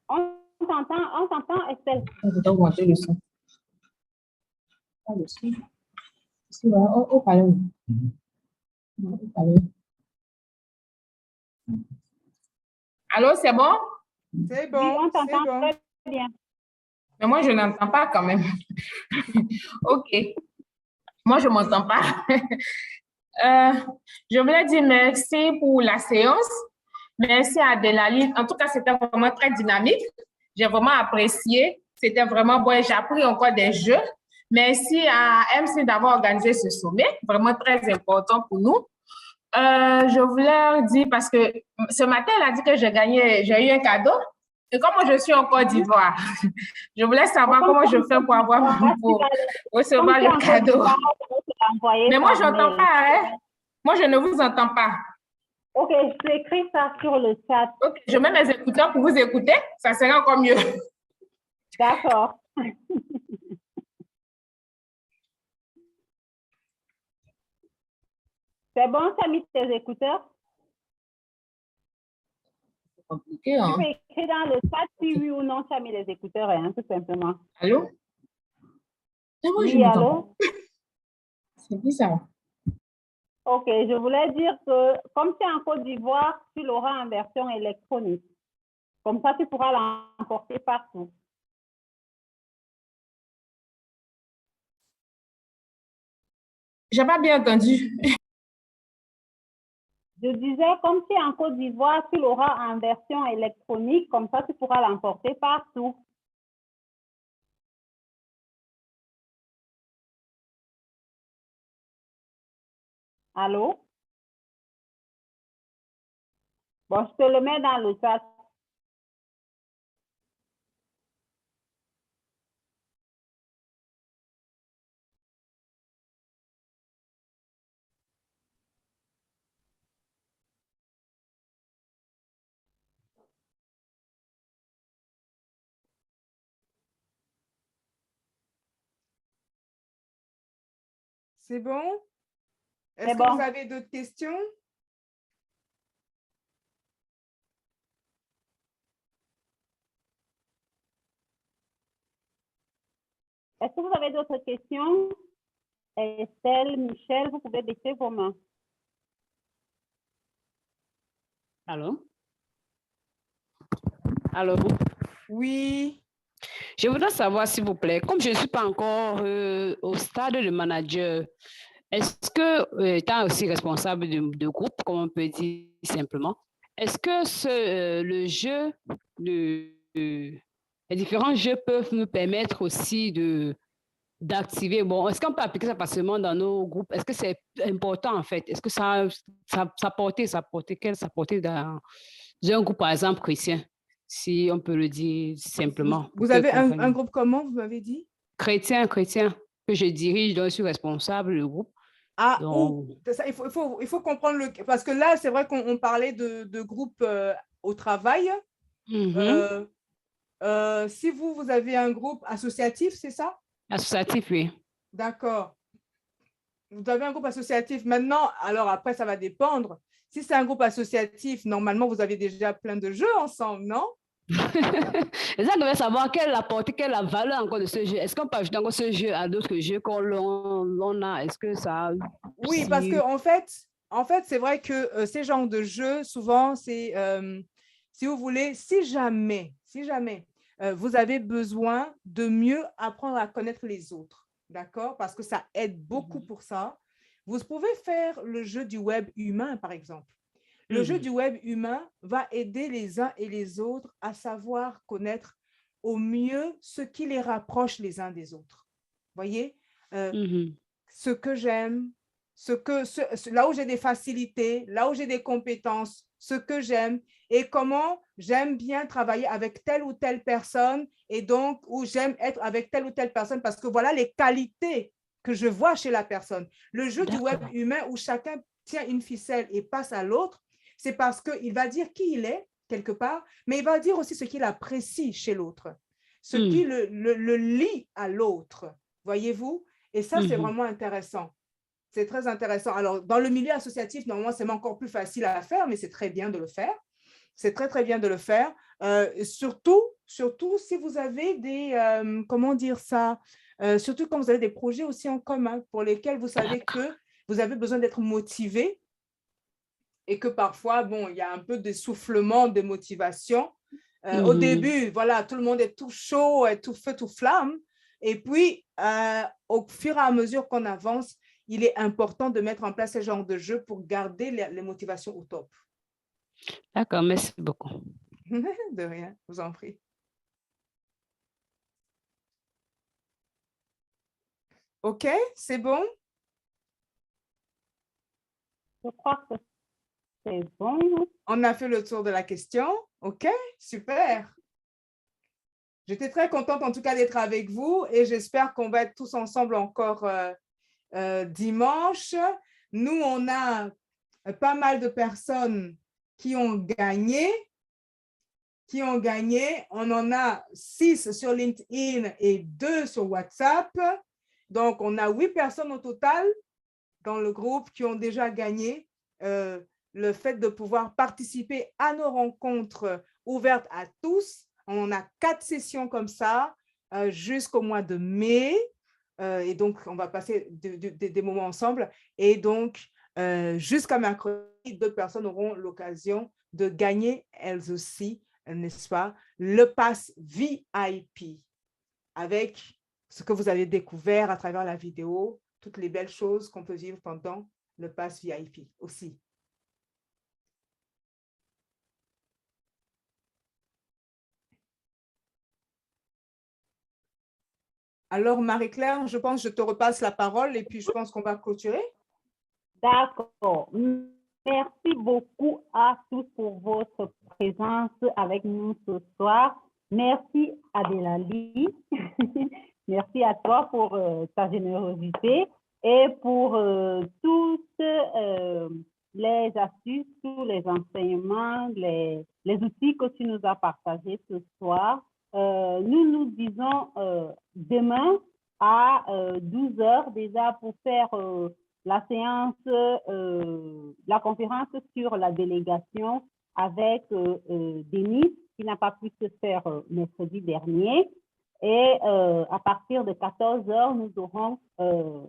On t'entend, Estelle. Je dois augmenter le son. Au palais. Allô, c'est bon? C'est bon. Oui, on t'entend bon. très bien. Mais moi, je n'entends pas quand même. OK. Moi, je ne m'entends pas. Je voulais dire merci pour la séance. Merci à Delali. En tout cas, c'était vraiment très dynamique. J'ai vraiment apprécié. C'était vraiment bon. J'ai appris encore des jeux. Merci à MC d'avoir organisé ce sommet. Vraiment très important pour nous. Je voulais dire, parce que ce matin, elle a dit que j'ai eu un cadeau. Et comme je suis en Côte d'Ivoire, je voulais savoir comment je fais pour recevoir le cadeau. Mais moi, je n'entends pas. Hein? Moi, je ne vous entends pas. OK, je vais écrire ça sur le chat. OK, je mets mes écouteurs pour vous écouter. Ça sera encore mieux. D'accord. C'est bon, tu as mis tes écouteurs? C'est compliqué, hein? Tu peux écrire dans le chat si oui ou non tu as mis les écouteurs, hein, tout simplement. Allô? Ah, moi, je Oui, m'entends allô? pas. C'est bizarre. OK, je voulais dire que comme tu es en Côte d'Ivoire, tu l'auras en version électronique. Comme ça, tu pourras l'emporter partout. J'ai pas bien entendu. Je disais, comme tu es en Côte d'Ivoire, tu l'auras en version électronique. Comme ça, tu pourras l'emporter partout. Allô? Bon, je te le mets dans le chat. C'est bon? Est-ce C'est que bon. vous avez d'autres questions? Est-ce que vous avez d'autres questions? Estelle, Michel, vous pouvez baisser vos mains. Allô? Allô? Oui. Je voudrais savoir, s'il vous plaît, comme je ne suis pas encore au stade de manager, est-ce que, étant aussi responsable de groupe, comme on peut dire simplement, est-ce que le jeu, les différents jeux peuvent nous permettre aussi d'activer, bon, est-ce qu'on peut appliquer ça facilement dans nos groupes? Est-ce que c'est important en fait? Est-ce que ça portait dans un groupe, par exemple, chrétien, si on peut le dire simplement? Vous avez un groupe comment, vous m'avez dit? Chrétien, que je dirige, dont je suis responsable du groupe. Ah, Donc, ça, il faut comprendre parce que là, c'est vrai qu'on parlait de groupe au travail. mhm. Si vous avez un groupe associatif, c'est ça? Associatif, oui. D'accord. Vous avez un groupe associatif. Maintenant, alors après, ça va dépendre. Si c'est un groupe associatif, normalement, vous avez déjà plein de jeux ensemble, non? Les gens devaient savoir quelle la valeur encore de ce jeu. Est-ce qu'on peut ajouter encore ce jeu à d'autres jeux qu'on a? Est-ce que ça... Oui, parce que en fait, c'est vrai que ces genres de jeux, souvent, c'est, si vous voulez, si jamais vous avez besoin de mieux apprendre à connaître les autres, d'accord? Parce que ça aide beaucoup pour ça. Vous pouvez faire le jeu du web humain, par exemple. Le jeu du web humain va aider les uns et les autres à savoir connaître au mieux ce qui les rapproche les uns des autres. Voyez, ce que j'aime, là où j'ai des facilités, là où j'ai des compétences, ce que j'aime et comment j'aime bien travailler avec telle ou telle personne et donc où j'aime être avec telle ou telle personne parce que voilà les qualités que je vois chez la personne. Le jeu du web humain où chacun tient une ficelle et passe à l'autre, c'est parce qu'il va dire qui il est, quelque part, mais il va dire aussi ce qu'il apprécie chez l'autre, ce qui le lie à l'autre, voyez-vous? Et ça, c'est vraiment intéressant. C'est très intéressant. Alors, dans le milieu associatif, normalement, c'est encore plus facile à faire, mais c'est très bien de le faire. C'est très, très bien de le faire. Surtout si vous avez des, comment dire ça, surtout quand vous avez des projets aussi en commun pour lesquels vous savez que vous avez besoin d'être motivé et que parfois, bon, il y a un peu d'essoufflement de motivation. Au début, voilà, tout le monde est tout chaud, tout feu, tout flamme. Et puis, au fur et à mesure qu'on avance, il est important de mettre en place ce genre de jeu pour garder les motivations au top. D'accord, merci beaucoup. De rien, je vous en prie. OK, c'est bon? Je crois que c'est bon. On a fait le tour de la question. OK, super. J'étais très contente en tout cas d'être avec vous et j'espère qu'on va être tous ensemble encore dimanche. Nous, on a pas mal de personnes qui ont gagné. On en a 6 sur LinkedIn et 2 sur WhatsApp. Donc, on a 8 personnes au total dans le groupe qui ont déjà gagné le fait de pouvoir participer à nos rencontres ouvertes à tous. On a 4 sessions comme ça jusqu'au mois de mai. Et donc, on va passer des moments ensemble. Et donc, jusqu'à mercredi, d'autres personnes auront l'occasion de gagner elles aussi, n'est-ce pas, le pass VIP avec ce que vous avez découvert à travers la vidéo, toutes les belles choses qu'on peut vivre pendant le pass VIP aussi. Alors, Marie-Claire, je pense que je te repasse la parole et puis je pense qu'on va clôturer. D'accord. Merci beaucoup à tous pour votre présence avec nous ce soir. Merci Adélalie. Merci à toi pour ta générosité et pour toutes les astuces, tous les enseignements, les outils que tu nous as partagés ce soir. Nous nous disons demain à 12 heures déjà pour faire la séance, la conférence sur la délégation avec Denis, qui n'a pas pu se faire mercredi dernier. Et à partir de 14 heures, nous aurons une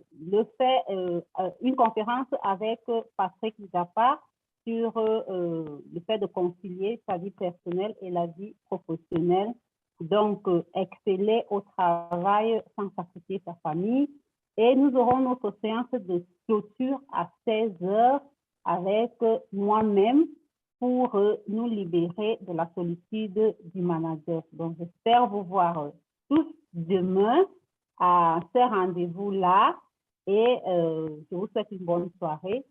conférence avec Patrick Zappa sur le fait de concilier sa vie personnelle et la vie professionnelle. Donc, exceller au travail sans sacrifier sa famille. Et nous aurons notre séance de clôture à 16 heures avec moi-même pour nous libérer de la solitude du manager. Donc, j'espère vous voir tous demain à ce rendez-vous-là et je vous souhaite une bonne soirée.